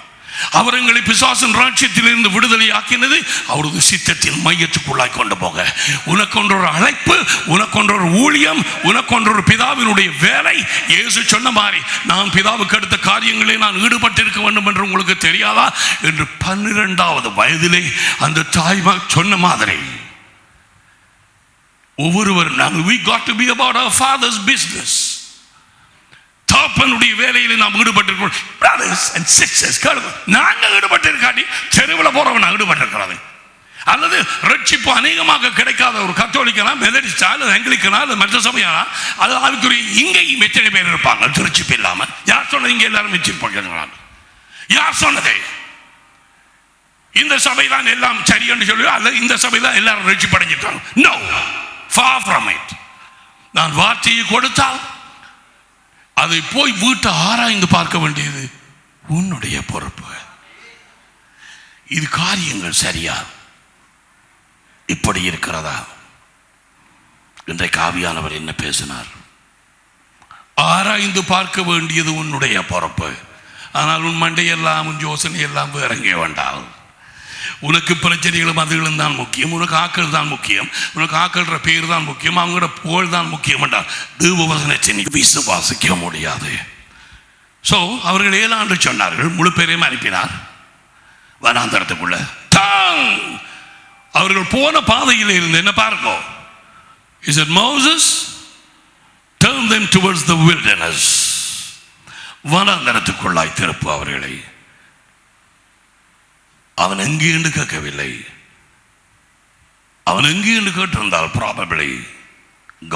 S1: அவர் எங்களை பிசாசின் ராஜ்யத்திலிருந்து விடுதலையாக்கினது அவரது சித்தத்தின் மையத்துக்குள்ளாய் கொண்டு போக. உனக்கொன்ற ஒரு அழைப்பு, உனக்கொன்ற ஒரு ஊழியம், உனக்கொன்ற ஒரு பிதாவினுடைய வேலை. இயேசு சொன்ன மாதிரி, நான் பிதாவுக்கு அடுத்த காரியங்களில் நான் ஈடுபட்டிருக்க வேண்டும் என்று உங்களுக்கு தெரியாதா என்று 12வது வயதிலே அந்த தாய்மா சொன்ன மாதிரி ஒவ்வொருவரும் நாங்கள் we got to be about our father's business. தாப்பனுடைய வேலையில் நாம் ஈடுபட்டிருக்கிறோம். brothers and sisters, நாங்கள் ஈடுபட்டிருக்காட்டி தெருவில் போறவன் ஈடுபட்டிருக்கிறது. அல்லது ரட்சிப்பு அநேகமாக கிடைக்காத ஒரு கத்தோலிக்கனா, மெதடிஸ்டா, அல்லது ஆங்கிலிக்கனா, அல்லது மற்ற சபையானா, அது அதுக்குரிய இங்கேயும் எத்தனை பேர் இருப்பாங்க ரட்சிப்பு இல்லாம? யார் சொன்னது இங்கே எல்லாரும் வச்சிருப்பாங்க? யார் சொன்னதே? இந்த சபை தான் எல்லாம் சரி என்று சொல்லி, அல்லது இந்த சபை தான் எல்லாரும் ரட்சிப்பு அடைஞ்சிட்டாங்க? No, far from it. நான் வார்த்தையை கொடுத்தால் அதை போய் வீட்டை ஆராய்ந்து பார்க்க வேண்டியது உன்னுடைய பொறுப்பு. இது காரியங்கள் சரியா இப்படி இருக்கிறதா? இன்றைக்கு ஆவியானவர் என்ன பேசினார்? ஆராய்ந்து பார்க்க வேண்டியது உன்னுடைய பொறுப்பு. ஆனால் உன் மண்டையெல்லாம், உன் யோசனை எல்லாம் இறங்க வேண்டாம். உனக்கு பிரச்சனைகளும் அதுகளும் தான் முக்கியம். உனக்கு ஆக்கள் தான் முக்கியம். உனக்கு ஆக்கள்ற பேர் தான் முக்கியம். அவங்களோட புகழ் தான் முக்கியம் என்றால் தேவ வசனத்தை நீ விசுவாசிக்க முடியாது. ஸோ அவர்கள் 7 ஆண்டு சொன்னார்கள். முழு பேரையும் அனுப்பினார் வனாந்தரத்துக்குள்ள. அவர்கள் போன பாதையில் இருந்து என்ன பாருங்க, he said, Moses, turn them towards the wilderness. வனாந்தரத்துக்குள்ளாய் திருப்பு அவர்களை. அவன் எங்கே என்று கேட்கவில்லை. அவன் எங்கே என்று கேட்டிருந்தால் probably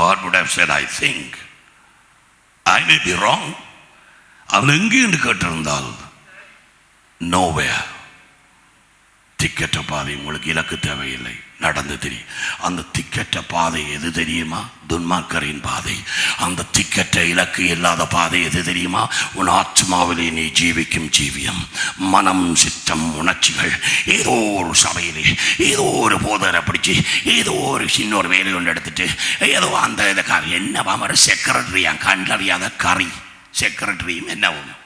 S1: God would have said, I think, I may be wrong. அவன் எங்கே என்று கேட்டிருந்தால் nowhere. திக்கற்ற பாதை, உங்களுக்கு இலக்கு தேவையில்லை, நடந்து தெரியும். அந்த திக்கற்ற பாதை எது தெரியுமா? துன்மார்க்கரின் பாதை. அந்த திக்கற்ற இலக்கு இல்லாத பாதை எது தெரியுமா? உன் ஆத்மாவிலே நீ ஜீவிக்கும் ஜீவியம், மனம், சித்தம், உணர்ச்சிகள். ஏதோ ஒரு சபையிலே ஏதோ ஒரு போதரை பிடிச்சி ஏதோ ஒரு சின்ன ஒரு வேலை ஒன்று எடுத்துட்டு ஏதோ அந்த இதை காரி என்னவா ஒரு செக்ரட்டரியா கண்டறியாத கறி செக்ரட்டரியும் என்னவும்.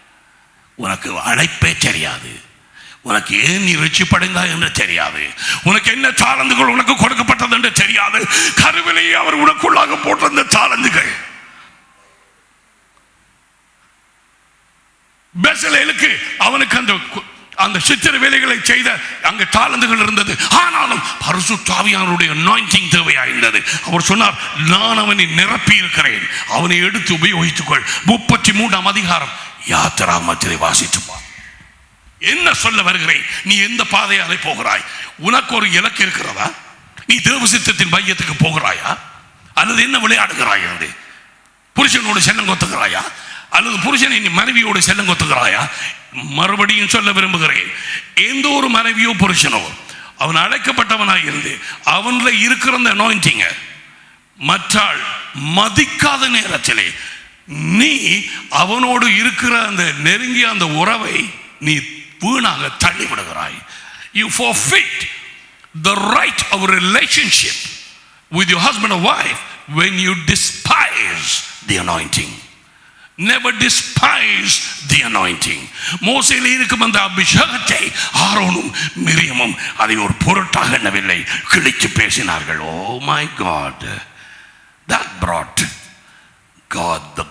S1: உனக்கு அழைப்பே தெரியாது. உனக்கு ஏன் நீ ரட்சிப்படைந்தா என்று தெரியாது. உனக்கு என்ன தாளந்துகள் உனக்கு கொடுக்கப்பட்டது என்று தெரியாது. கருவிலேயே அவர் உனக்குள்ளாக போட்டிருந்த தாளந்துகள். பெசலேலுக்கு அவனுக்கு அந்த சித்திர வேலைகளை செய்த அங்க தாளந்துகள் இருந்தது. ஆனாலும் பரிசுத்த ஆவியானவருடைய அனாயிண்டிங் தேவையாயிருந்தது. அவர் சொன்னார், நான் அவனை நிரப்பி இருக்கிறேன், அவனை எடுத்து உபயோகித்துக்கொள். 33ஆம் அதிகாரம் யாத்திராகமத்திலே வாசித்துப்பார். என்ன சொல்ல வருகிறேன்? நீ எந்த பாதையாலே போகிறாய்? உனக்கு ஒரு இலக்கு இருக்கிறதா? நீ தேவ சித்தத்தின் மையத்துக்கு போகிறாயா? அல்லது என்ன விளையாடுகிறாய்? என்று புருஷனோடு செல்லம் கொத்துகிறாயா? அல்லது புருஷனை நீ மனைவியோடு செல்லம் கொத்துகிறாயா? மறுபடியும் சொல்ல விரும்புகிறேன், எந்த ஒரு மனைவியோ புருஷனோ அவன் அழைக்கப்பட்டவனாய் இருந்து அவன்ல இருக்கிற அந்த அனாயிண்டிங்க மற்றாள் மதிக்காத நேரத்திலே நீ அவனோடு இருக்கிற அந்த நெருங்கிய அந்த உறவை நீ வீணாக தள்ளி விடுகிறாய். You forfeit the right of a relationship with your husband or wife when you despise the anointing. Never despise the anointing. மோசேயில் இருக்கும் அந்த அபிஷேகத்தை ஆரோனும் மிரியமும் அதை ஒரு பொருட்டாக எண்ணவில்லை, கிழித்து பேசினார்கள். Oh my God, that brought God, the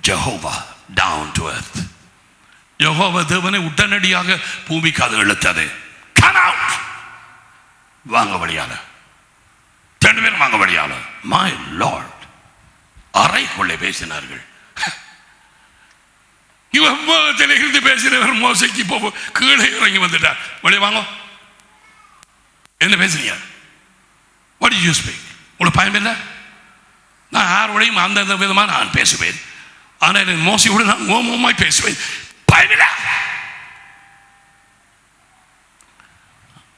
S1: Jehovah, down to earth. Jehovah தேவனை உடனடியாக பூமிக்கு அது இழுத்தது. Come out, வாங்க வழியால, 2 பேரும் வாங்க வழியால. My Lord, அறைக்குள்ளே பேசினார்கள். You have பரலோகத்தில் இருந்து பேசினவர் மோசைக்கு இப்போ கீழே இறங்கி வந்துட்டார். வெளியே வாங்க, என்ன பேசுறீங்க? What did you speak? உங்களுக்கு பயம் இல்லை? நான் யாரோடையும் அந்த விதமாக நான் பேசுவேன். ஆனால் என் மோசையோடு நான் ஓமமாய் பேசுவேன். பயமில்லை.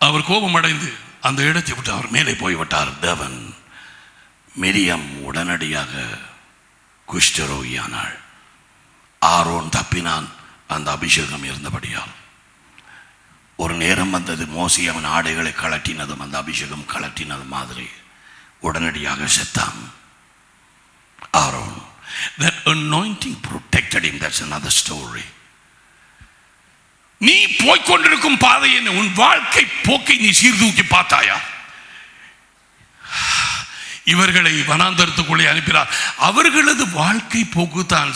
S1: அவர் கோபம் அடைந்து அந்த இடத்தை விட்டு அவர் மேலே போய்விட்டார். தேவன் மிரியம் உடனடியாக குஷ்டரோகியானாள். ஆரோன் தப்பினான் அந்த அபிஷேகம் இருந்தபடியால். ஒரு நேரம் வந்தது, மோசி அவன் ஆடைகளை கலட்டினதும் அந்த அபிஷேகம் கலட்டினது மாதிரி உடனடியாக செத்தான் Aaron. That anointing protected him. That's another story. நீ போய்கொண்டிருக்கும் பாதையை, உன் வாழ்க்கை போக்கை நீ சீர்தூக்கி பார்த்தாயா? இவர்களை வனாந்தரத்துக்குள்ளே அனுப்பினார். அவர்களது வாழ்க்கை போக்கு தான்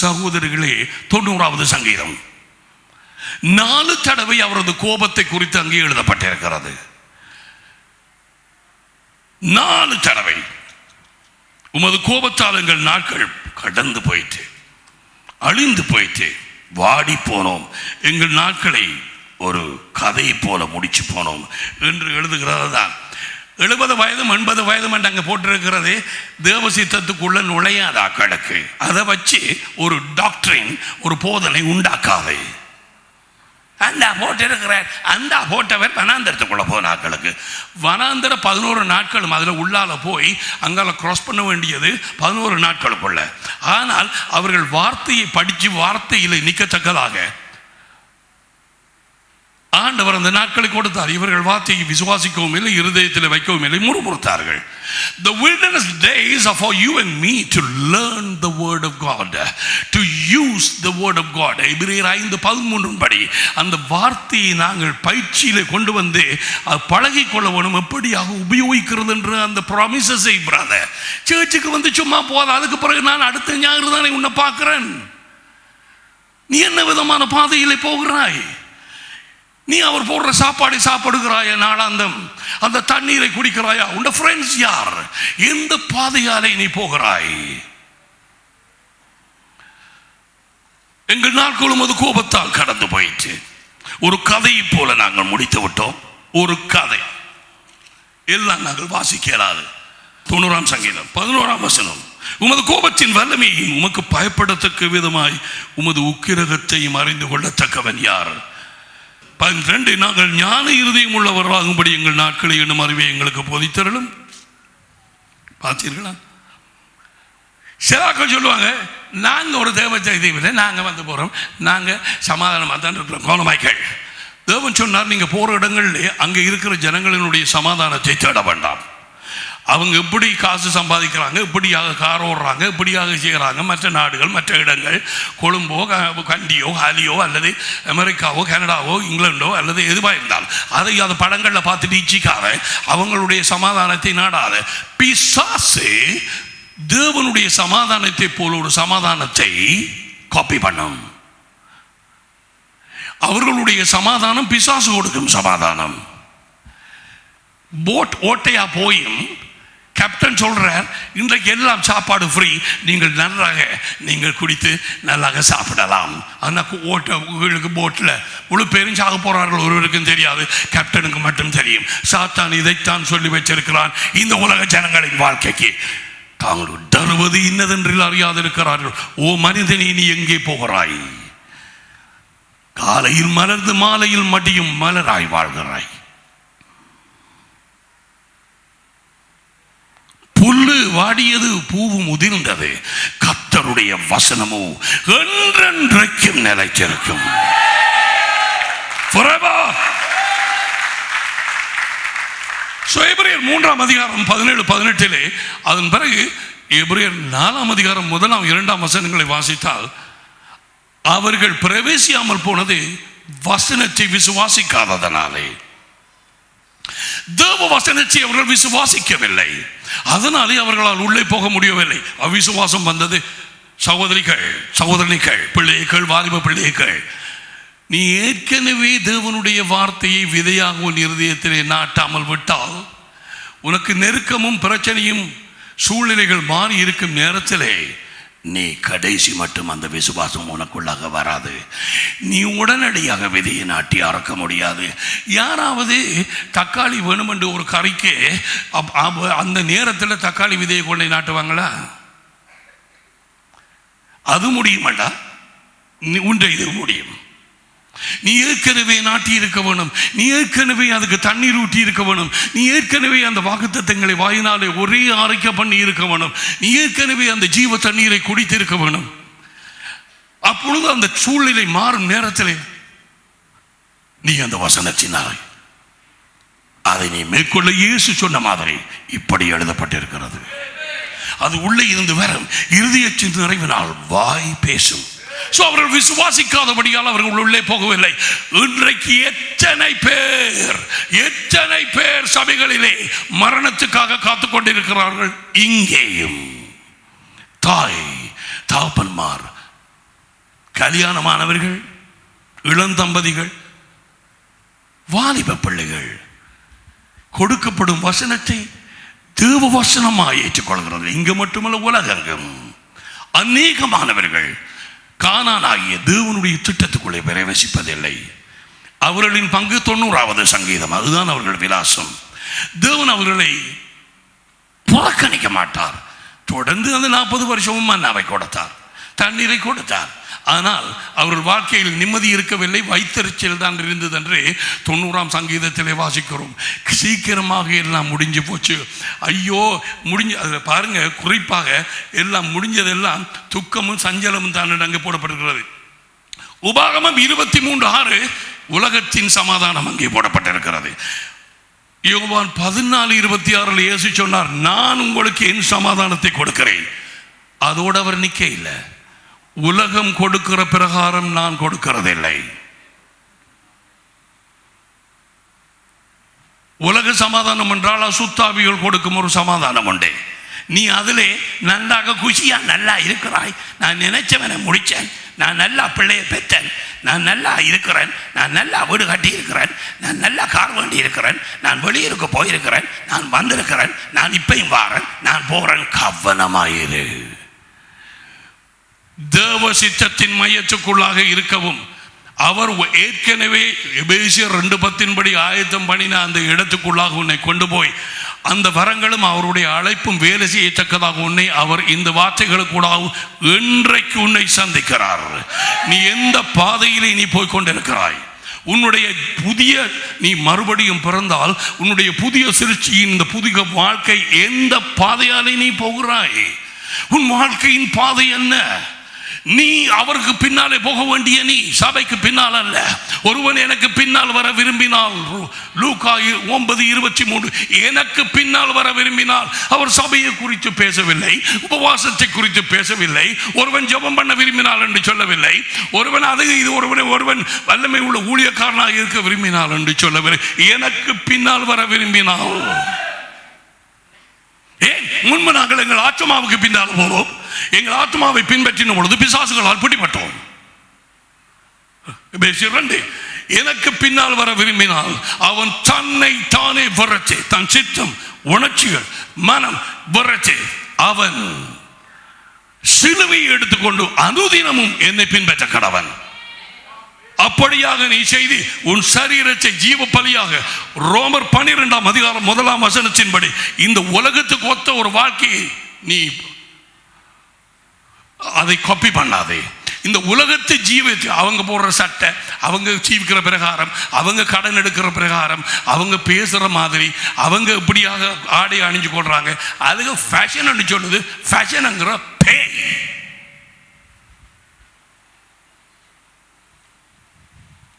S1: சகோதரர்களே 90வது சங்கீதம். 4 தடவை அவரது கோபத்தை குறித்து அங்கே எழுதப்பட்டிருக்கிறது. 4 தடவை. உமது கோபத்தால் எங்கள் நாட்கள் கடந்து போயிட்டு, அழிந்து போயிட்டு, வாடி போனோம், எங்கள் நாட்களை ஒரு கதை போல முடிச்சு போனோம் என்று எழுதுகிறது தான். 70 வயதும் 80 வயதும் அங்கே போட்டிருக்கிறது. தேவ சித்தத்துக்குள்ள நுழையாத கணக்கு. அதை வச்சு ஒரு டாக்டரின், ஒரு போதனை உண்டாக்காது. அந்த போட்டிருக்கிறார், அந்த போட்டவர் வனாந்தரத்துக்குள்ள போனாக்களுக்கு வனாந்தர 11 நாட்களும் அதில் உள்ளால போய் அங்கால கிராஸ் பண்ண வேண்டியது 11 நாட்களுக்குள்ள. ஆனால் அவர்கள் வார்த்தையை படித்து வார்த்தையில் நிற்கத்தக்கதாக ஆண்டவர் அந்த நாட்களை கொடுத்தார். இவர்கள் வார்த்தையை விசுவாசிக்கவும் இல்லை, இருதயத்தில் வைக்கவும் இல்லை, முறுமுறுத்தார்கள். The wilderness days are for you and me to learn the word of God, to use the word of God. எபிரேயர் 5:13 படி அந்த வார்த்தையை நாங்கள் பயிற்சியிலே கொண்டு வந்து பழகிக் கொள்ள வேணும், எப்படியாக உபயோகிக்கிறது என்று அந்த ப்ராமிசஸை. பிரதர், சர்ச்சுக்கு வந்து சும்மா போத, அதுக்கு பிறகு நான் அடுத்த ஞாயிறு தானே உன்னை பார்க்கிறேன். நீ என்ன விதமான பாதையிலே போகிறாய்? நீ அவர் போடுற சாப்பாடை சாப்பிடுகிறாயா? நாளாந்தம் அந்த தண்ணீரை குடிக்கிறாயா? உன் ஃப்ரெண்ட்ஸ் யார்? எந்த பாதையாலே நீ போகிறாய்? எங்கள் நாட்களும் அது கோபத்தால் கடந்து போயிட்டு ஒரு கதையை போல நாங்கள் முடித்து விட்டோம். ஒரு கதை எல்லாம் நாங்கள் வாசிக்கலாது. 90ஆம் சங்கீதம் 11ஆம் வசனம். உமது கோபத்தின் வல்லமையையும் உமக்கு பயப்படத்தக்க விதமாய் உமது உக்கிரகத்தையும் அறிந்து கொள்ளத்தக்கவன் யார்? 12 நாங்கள் ஞான இருதயம் உள்ளவர்களாகும்படி எங்கள் நாட்களை என்னும் அறிவை எங்களுக்கு போதித்தரலும். பார்த்தீர்களா? சிலாக்கள் சொல்லுவாங்க, நாங்கள் ஒரு தேவ செய்தியில்லை, நாங்கள் வந்து போகிறோம், நாங்கள் சமாதானமாக தான் இருக்கிறோம். கோலமாய்கள் தேவன் சொன்னார், நீங்கள் போகிற இடங்கள்லே அங்கே இருக்கிற ஜனங்களினுடைய சமாதானத்தை தேட வேண்டாம். அவங்க எப்படி காசு சம்பாதிக்கிறாங்க, எப்படியாக கார் ஓடுறாங்க, எப்படியாக செய்கிறாங்க, மற்ற நாடுகள், மற்ற இடங்கள், கொழும்போ, கண்டியோ, ஹாலியோ, அல்லது அமெரிக்காவோ, கனடாவோ, இங்கிலாண்டோ, அல்லது எதுவாக இருந்தால் அதை அந்த படங்களில் பார்த்துட்டு இச்சிக்காத, அவங்களுடைய சமாதானத்தை நாடாத. பிசாசு தேவனுடைய சமாதானத்தை போல ஒரு சமாதானத்தை காப்பி பண்ணும். அவர்களுடைய சமாதானம் பிசாசு கொடுக்கும் சமாதானம். போட் ஓட்டையா போயும் கேப்டன் சொல்றார், இன்றைக்கு எல்லாம் சாப்பாடு ஃப்ரீ, நீங்கள் நன்றாக நீங்கள் குடித்து நல்லாக சாப்பிடலாம். ஆனால் ஓட்ட போட்டில் முழு பேரும் சாக போறார்கள், ஒருவருக்கும் தெரியாது, கேப்டனுக்கு மட்டும் தெரியும். சாத்தான் இதைத்தான் சொல்லி வச்சிருக்கிறான் இந்த உலக ஜனங்களின் வாழ்க்கைக்கு. தாங்கள் தருவது இன்னதென்று அறியாது இருக்கிறார்கள். ஓ மனிதனே, நீ எங்கே போகிறாய்? காலையில் மலர்ந்து மாலையில் மடியும் மலராய் வாழ்கிறாய். புல்லு வாடியது, பூவும் உதிர்ந்தது, கர்த்தருடைய வசனமோ என்றென்றைக்கும் நிலைத்திருக்கும். எபிரேயர் 3ஆம் அதிகாரம் 17-18 அதன் பிறகு எபிரேயர் 4ஆம் அதிகாரம் 1, 2 வசனங்களை வாசித்தால், அவர்கள் பிரவேசியாமல் போனது வசனத்தை விசுவாசிக்காததனாலே. தேவ வசனத்தை அவர்கள் விசுவாசிக்கவில்லை, அதனாலே அவர்களால் உள்ளே போக முடியவில்லை. அவிசுவாசம் வந்தது. சகோதரனிகள், பிள்ளைகள், வாலிப பிள்ளைகள், நீ ஏற்கனவே தேவனுடைய வார்த்தையை விதையாக உன் இருதயத்திலே நாட்டாமல் விட்டால், உனக்கு நெருக்கமும் பிரச்சனையும் சூழ்நிலைகள் மாறி இருக்கும் நேரத்திலே நீ கடைசி மட்டும் அந்த விசுவாசம் உனக்குள்ளாக வராது. நீ உடனடியாக விதையை நாட்டி அறக்க முடியாது. யாராவது தக்காளி வேணுமென்று ஒரு கறிக்கு அந்த நேரத்தில் தக்காளி விதையை கொண்டே நாட்டுவாங்களா? அது முடியுமாண்டா? உன்றை இது முடியும். நீ ஏற்கனவே நாட்டி இருக்க வேணும். நீ ஏற்கனவே அதுக்கு தண்ணீர் ஊட்டி இருக்க வேணும். நீ ஏற்கனவே அந்த வாக்குத்தத்தங்களை வாயினாலே ஒரே ஆரைக்க பண்ணி இருக்க வேணும். நீ ஏற்கனவே அந்த ஜீவ தண்ணீரை குடித்திருக்க வேணும். அப்பொழுது அந்த சூழ்நிலை மாறும் நேரத்தில் நீ அந்த வசனத்தினாய் அதை நீ மேற்கொள்ள இயேசு சொன்ன மாதிரி இப்படி எழுதப்பட்டிருக்கிறது. அது உள்ளே இருந்து வரும் இருதயத்தின் நிறைவினால் வாய் பேசும். அவர்கள் விசுவாசிக்காதபடியால் அவர்கள் உள்ளே போகவில்லை. இன்றைக்கு எத்தனை பேர் சபைகளிலே மரணத்துக்காக காத்துக் கொண்டிருக்கிறார்கள். இங்கேயும் தாய் தகப்பன்மார், கல்யாணமானவர்கள், இளந்தம்பதிகள், வாலிப பிள்ளைகள் கொடுக்கப்படும் வசனத்தை தேவ வசனமாக ஏற்றுக்கொள்கிறது. இங்கு மட்டுமல்ல, உலகெங்கும் அநேகமானவர்கள் கானானாகிய தேவனுடைய திட்டத்துக்குள்ளே பிரவேசிப்பதில்லை. அவர்களின் பங்கு 90வது சங்கீதம். அதுதான் அவர்கள் விலாசம். தேவன் அவர்களை புறக்கணிக்க மாட்டார். தொடர்ந்து அந்த 40 வருஷமும் மன்னாவை கொடுத்தார், தண்ணீரை கொடுத்தார். ஆனால் அவர்கள் வாழ்க்கையில் நிம்மதி இருக்கவில்லை, வைத்தறிச்சல் தான் இருந்தது என்று 90ஆம் சங்கீதத்திலே வாசிக்கிறோம். சீக்கிரமாக எல்லாம் முடிஞ்சு போச்சு. ஐயோ முடிஞ்சு. அதில் பாருங்க, குறிப்பாக எல்லாம் முடிஞ்சதெல்லாம் துக்கமும் சஞ்சலமும் தான் அங்கே போடப்பட்டிருக்கிறது. உபாகமம் 23:6 உலகத்தின் சமாதானம் அங்கே போடப்பட்டிருக்கிறது. யோவான் 14:26 இயேசு சொன்னார், நான் உங்களுக்கு என் சமாதானத்தை கொடுக்கிறேன். அதோடு அவர் நிற்க இல்லை. உலகம் கொடுக்கிற பிரகாரம் நான் கொடுக்கிறதில்லை. உலக சமாதானம் என்றால் அசுத்தாவிகள் கொடுக்கும் ஒரு சமாதானம் உண்டு. நீ அதிலே நன்றாக குஷியா நல்லா இருக்கிறாய், நான் நினைச்சவனை முடிச்சேன், நான் நல்லா பிள்ளையை பெற்றேன், நான் நல்லா இருக்கிறேன், நான் நல்லா வீடு கட்டி இருக்கிறேன், நான் நல்லா கார் வண்டி இருக்கிறேன், நான் வெளியூருக்கு போயிருக்கிறேன், நான் வந்திருக்கிறேன், நான் இப்பயும் வாரேன், நான் போறேன். கவனமாயிரு. தேவ சித்தத்தின் மையத்துக்குள்ளாக இருக்கவும் அவர் ஏற்கனவே எபேசியர் 2:10 படி ஆயத்தம் பண்ணின அந்த இடத்துக்குள்ளாக உன்னை கொண்டு போய் அந்த வரங்களும் அவருடைய அழைப்பும் வேலை செய்யத்தக்கதாக உன்னை அவர் இந்த வார்த்தைகளுக்கூடாக இன்றைக்கு உன்னை சந்திக்கிறார். நீ எந்த பாதையிலே நீ போய் கொண்டிருக்கிறாய்? உன்னுடைய புதிய நீ மறுபடியும் பிறந்தால் உன்னுடைய புதிய சிருஷ்டியின் இந்த புதிய வாழ்க்கை எந்த பாதையாலே நீ போகிறாய்? உன் வாழ்க்கையின் பாதை என்ன? நீ அவருக்கு பின்னாலே போக வேண்டிய நீ சபைக்கு பின்னால் அல்ல. ஒருவன் எனக்கு பின்னால் வர விரும்பினால், லூக்கா 9:23, எனக்கு பின்னால் வர விரும்பினால், அவர் சபையை குறித்து பேசவில்லை, உபவாசத்தை குறித்து பேசவில்லை, ஒருவன் ஜெபம் பண்ண விரும்பினால் என்று சொல்லவில்லை, ஒருவன் அது இது ஒருவன் வல்லமை உள்ள ஊழியக்காரனாக இருக்க விரும்பினால் என்று சொல்லவில்லை, எனக்கு பின்னால் வர விரும்பினால். ஏன் முன்பு நாங்கள் எங்கள் ஆத்மாவுக்கு பின்னால் போவோம். எங்கள் ஆத்மாவை பின்பற்றின பொழுது பிசாசுகளால் பிடிபட்டோம். எனக்கு பின்னால் வர விரும்பினால் அவன் தன்னை தானே வரச்சே, தன் சித்தம், உணர்ச்சிகள், மனம் வரச்சே, அவன் சிலுவையை எடுத்துக்கொண்டு அனுதினமும் என்னை பின்பற்ற கடவன். அப்படியாக நீ செய்து உன் சரீரத்தை ஜீவ பலியாக, ரோமர் 12ஆம் அதிகாரம் 1ஆம் வசனத்தின்படி இந்த உலகத்துக்கு ஒத்த ஒரு வாழ்க்கையை நீ அதை காப்பி பண்ணாதே. இந்த உலகத்து ஜீவத்தை அவங்க போடுற சட்டை, அவங்க ஜீவிக்கிற பிரகாரம், அவங்க கடன் எடுக்கிற பிரகாரம், அவங்க பேசுற மாதிரி, அவங்க இப்படியாக ஆடை அணிஞ்சு கொள்றாங்க, அதுக்கு ஃபேஷன் சொல்லுது. ஃபேஷனுங்கிற பேய்.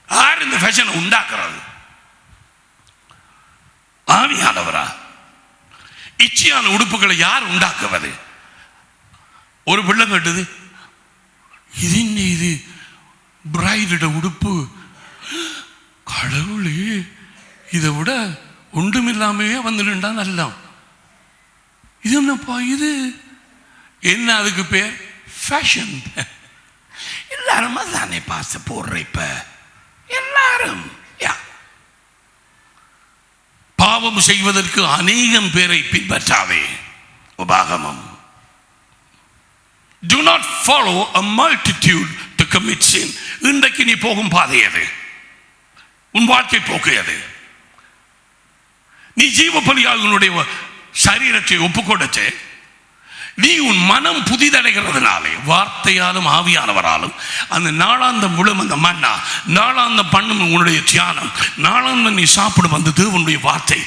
S1: யார் இந்த ஃபேஷனை உண்டாக்குறது? ஆவியானவரா? இச்சையான உடுப்புகளை யார் உண்டாக்குவது? ஒரு பிள்ளை கேட்டது, இது பிரைட உடுப்பு, கடவுளே இதை விட ஒன்றுமில்லாமையே வந்துடுண்டா நல்லா. இது என்னப்பா? இது என்ன? அதுக்கு பேர் ஃபேஷன். எல்லாரும் தானே பாச போடுற. இப்ப எல்லாரும் பாவம் செய்வதற்கு அநேகம் பேரை பின்பற்றாவே. உபாகமம் Do not follow a multitude to commit sin. இன்றைக்கு நீ போகும் பாதை எது? உன் வாழ்க்கை போக்கு எது? நீ ஜீவ பலியாக உன்னுடைய சரீரத்தை ஒப்புக்கொடுத்து நீ உன் மனம் புதிதடைகிறதுனாலே வார்த்தையாலும் ஆவியானவராலும் அந்த நாளாந்தம் முழும் அந்த மன்னா நாளாந்தம் பண்ணும் உன்னுடைய தியானம் நாளாந்தம் நீ சாப்பிடும் அந்த தேவனுடைய வார்த்தை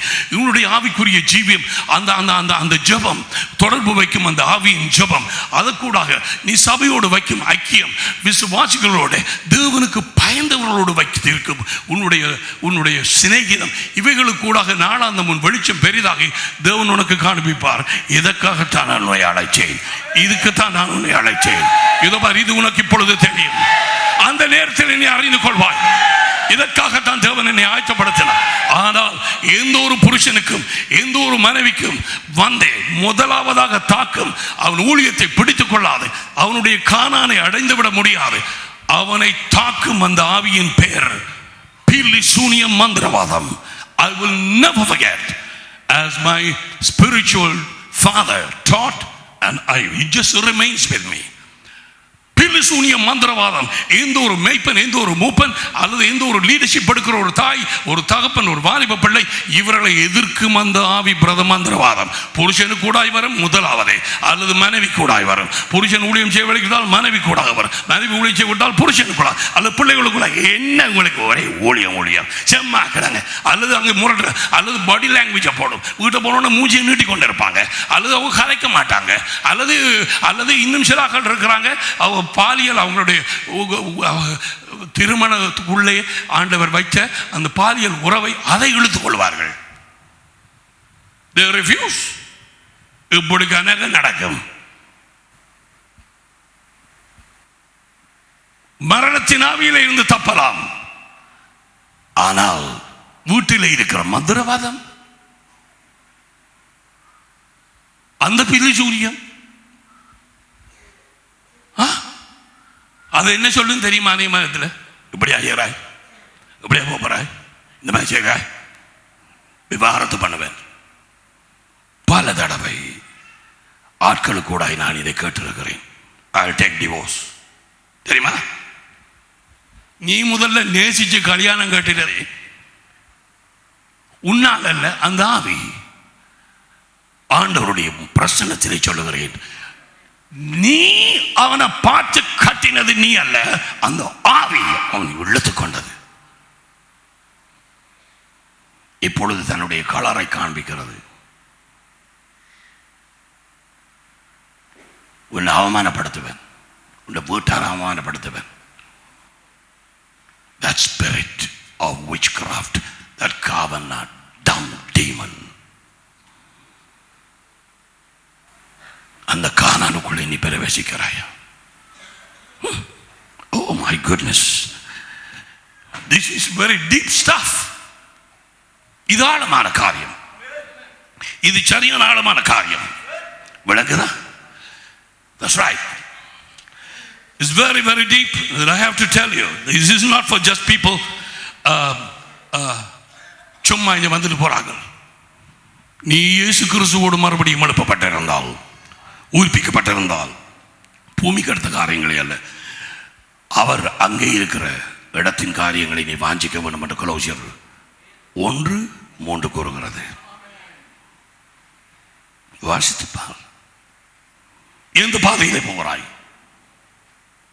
S1: உன்னுடைய ஆவிக்குரிய ஜீவியம் அந்த அந்த அந்த அந்த ஜெபம் தொடர்பு வைக்கும் அந்த ஆவியின் ஜெபம் அதற்கூடாக நீ சபையோடு வைக்கும் ஐக்கியம் விசுவாசிகளோடு தேவனுக்கு பயந்தவர்களோடு வைத்திருக்கும் உன்னுடைய சிநேகிதம் இவைகளுக்கு கூடாக நாளாந்தம் உன் வெளிச்சம் பெரிதாகி தேவன் உனக்கு காண்பிப்பார். இதற்காகத்தான் நான் அழைச்சேன், இதுக்குத்தான் நான் உன்னை அழைச்சேன். இதோ பார், இது உனக்கு இப்பொழுது தெரியும். அந்த நேரத்தில் நீ அறிந்து கொள்வாய். இதற்காகத்தான் தேவன் என்னை ஆயத்தப்படுத்தினார். ஆனால் எந்த ஒரு புருஷனுக்கும் எந்த ஒரு மனைவிக்கும் வந்தே முதலாவதாக தாக்கும் அவன் ஊழியத்தை பிடித்துக் கொள்ளாது, அவனுடைய கானானை அடைந்து விட முடியாது. அவனை தாக்கும் அந்த ஆவியின் பெயர் பில்லி சூனியம் மந்திரவாதம். I will never forget as my spiritual father taught and it just remains with me. பில்லி சூனியம் மந்திரவாதம் எந்த ஒரு மேய்ப்பன் எந்த ஒரு மூப்பன் அல்லது எந்த ஒரு லீடர்ஷிப் எடுக்கிற ஒரு தாய் ஒரு தகப்பன் ஒரு வாலிப பிள்ளை இவர்களை எதிர்க்கும் அந்த ஆவி பிரத மந்திரவாதம் புருஷனுக்கு கூடாய் வரும் முதலாவதே அல்லது மனைவி கூடாய் வரும். புருஷன் ஊழியம் செய்ய விட்டால் மனைவி கூடாக வரும், மனைவி ஊழியம் செய்ய விட்டால் புருஷனுக்கு கூட அல்லது பிள்ளைகளுக்குள்ள என்ன உங்களுக்கு ஒரே ஊழியம் செம்மாக்குறாங்க அல்லது அங்கே முரட்டு அல்லது பாடி லாங்குவேஜை போடும். வீட்டை போனோன்னா மூஞ்சியை நீட்டி கொண்டு இருப்பாங்க அல்லது அவங்க கலைக்க மாட்டாங்க அல்லது இன்னும் சில ஆட்கள் இருக்கிறாங்க அவங்க பாலியல் அவங்களுடைய திருமணத்துக்குள்ளே ஆண்டவர் வைத்த அந்த பாலியல் உறவை அதை இழுத்துக் கொள்வார்கள். They refuse. இப்படி கணக்கு நடக்கும். மரணத்தின் ஆவியில இருந்து தப்பலாம், ஆனால் வீட்டில் இருக்கிற மந்திரவாதம் அந்த பில்லி சூரியம் அது என்ன சொல்லுன்னு தெரியுமா? அதே மாதிரி இப்படியா செய்கிறாய், இப்படியா போறாய், இந்த மாதிரி செய்கிறாய், விவாகரத்து பண்ணுவேன். பல தடவை ஆட்களுக்கு கூட நான் இதை கேட்டிருக்கிறேன். I'll take divorce. தெரியுமா? நீ முதல்ல நேசிச்சு கல்யாணம் கேட்டுறே உன்னால் அல்ல, அந்த ஆவி. ஆண்டவருடைய பிரசன்னத்திலே சொல்லுகிறேன், நீ அவனை பார்த்து கட்டினது நீ அல்ல, அந்த ஆவி அவனை இழுத்து கொண்டது. இப்பொழுது தன்னுடைய கலரை காண்பிக்கிறது. உன்னை அவமானப்படுத்துவேன், உன்னை வீட்டாரை அவமானப்படுத்துவேன். That spirit of witchcraft, that Kavana dumb demon, அந்த கானானுக்குள்ளே நீ பிரவேசிக்கிறாயா? Oh my goodness, this is very deep stuff. இது ஆழமான காரியம், இது சரியான ஆழமான காரியம். விளங்குதா? That's right. It's very very deep that I have to tell you. This is not for just people சும்மா இங்க வந்துட்டு போறாங்க. நீ இயேசு கிறிஸ்துவோடு மறுபடியும் எழுப்பப்பட்டிருந்தால், உயிர்ப்பிக்கப்பட்டிருந்தால், பூமிக்கு அடுத்த காரியங்களே அல்ல, அவர் அங்கே இருக்கிற இடத்தின் காரியங்களை நீ வாஞ்சிக்க வேண்டும் என்று கொலோசியர் 1:3 கூறுகிறது. வாசித்துப்பார். எந்த பாதையிலே போகிறாய்?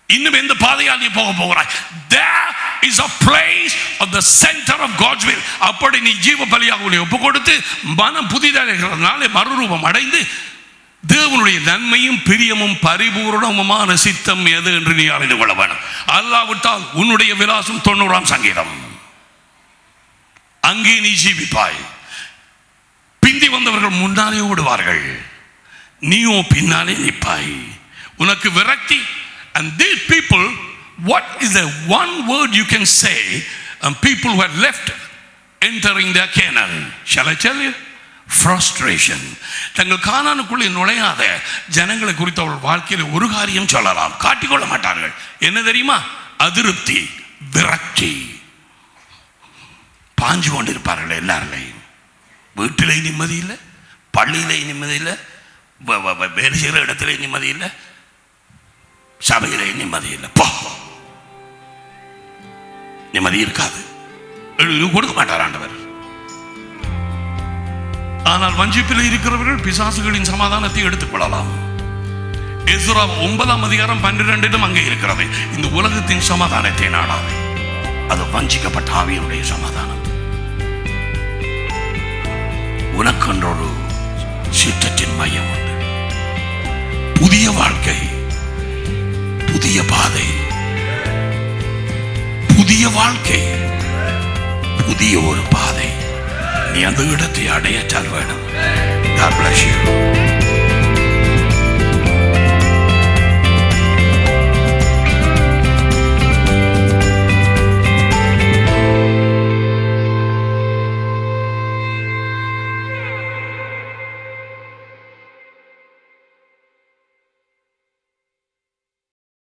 S1: இன்னும் எந்த பாதையால் நீ போகிறாய்? There is a place of the center of God's will. அப்படி நீ ஜீவ பலியாக உன்னை ஒப்பு கொடுத்து மனம் புதிதாகிறதுனால மறுரூபம் அடைந்து தேவனுடைய நன்மையும் பிரியமும் பரிபூர்ணமான சித்தம் எது என்று நீ அறிந்து கொள்ள வேண்டும். அல்லாவிட்டால் உன்னுடைய விலாசம் 90ஆம் சங்கீதம், அங்கே நீ ஜீவிப்பாய். பிந்தி வந்தவர்கள் முன்னாலே ஓடுவார்கள், நீயோ பின்னாலே நிற்பாய். உனக்கு விரக்தி. And these people, what is the one word you can say people who are left entering their Canaan? Shall I tell you? Frustration. தங்கள் கானானுக்குள்ளே நுழையாத ஜனங்களை குறித்து அவர்கள் வாழ்க்கையில் ஒரு காரியம் சொல்லலாம், காட்டிக்கொள்ள மாட்டார்கள். என்ன தெரியுமா? அதிருப்தி, விரக்தி. பாஞ்சு கொண்டிருப்பார்கள் எல்லாரையும். வீட்டிலே நிம்மதி இல்லை, பள்ளியிலே நிம்மதி இல்லை, வேலை செய்கிற இடத்துல நிம்மதி இல்லை, சபையிலே நிம்மதி இல்லை, போ, நிம்மதி இருக்காது, கொடுக்க மாட்டார் ஆண்டவர். ஆனால் வஞ்சிப்பில் இருக்கிறவர்கள் பிசாசுகளின் சமாதானத்தை எடுத்துக் கொள்ளலாம். எஸ்ரா 9:12 அங்கே இருக்கிறது, இந்த உலகத்தின் சமாதானத்தை நாடாது, அது வஞ்சிக்கப்பட்ட ஆவியினுடைய சமாதானம். உனக்கொன்றொரு சிற்றத்தின் மையம் உண்டு. புதிய வாழ்க்கை, புதிய பாதை, புதிய வாழ்க்கை, புதிய ஒரு பாதை. நீ அந்த இடத்தை அடையச்சால் வேணும். God bless you.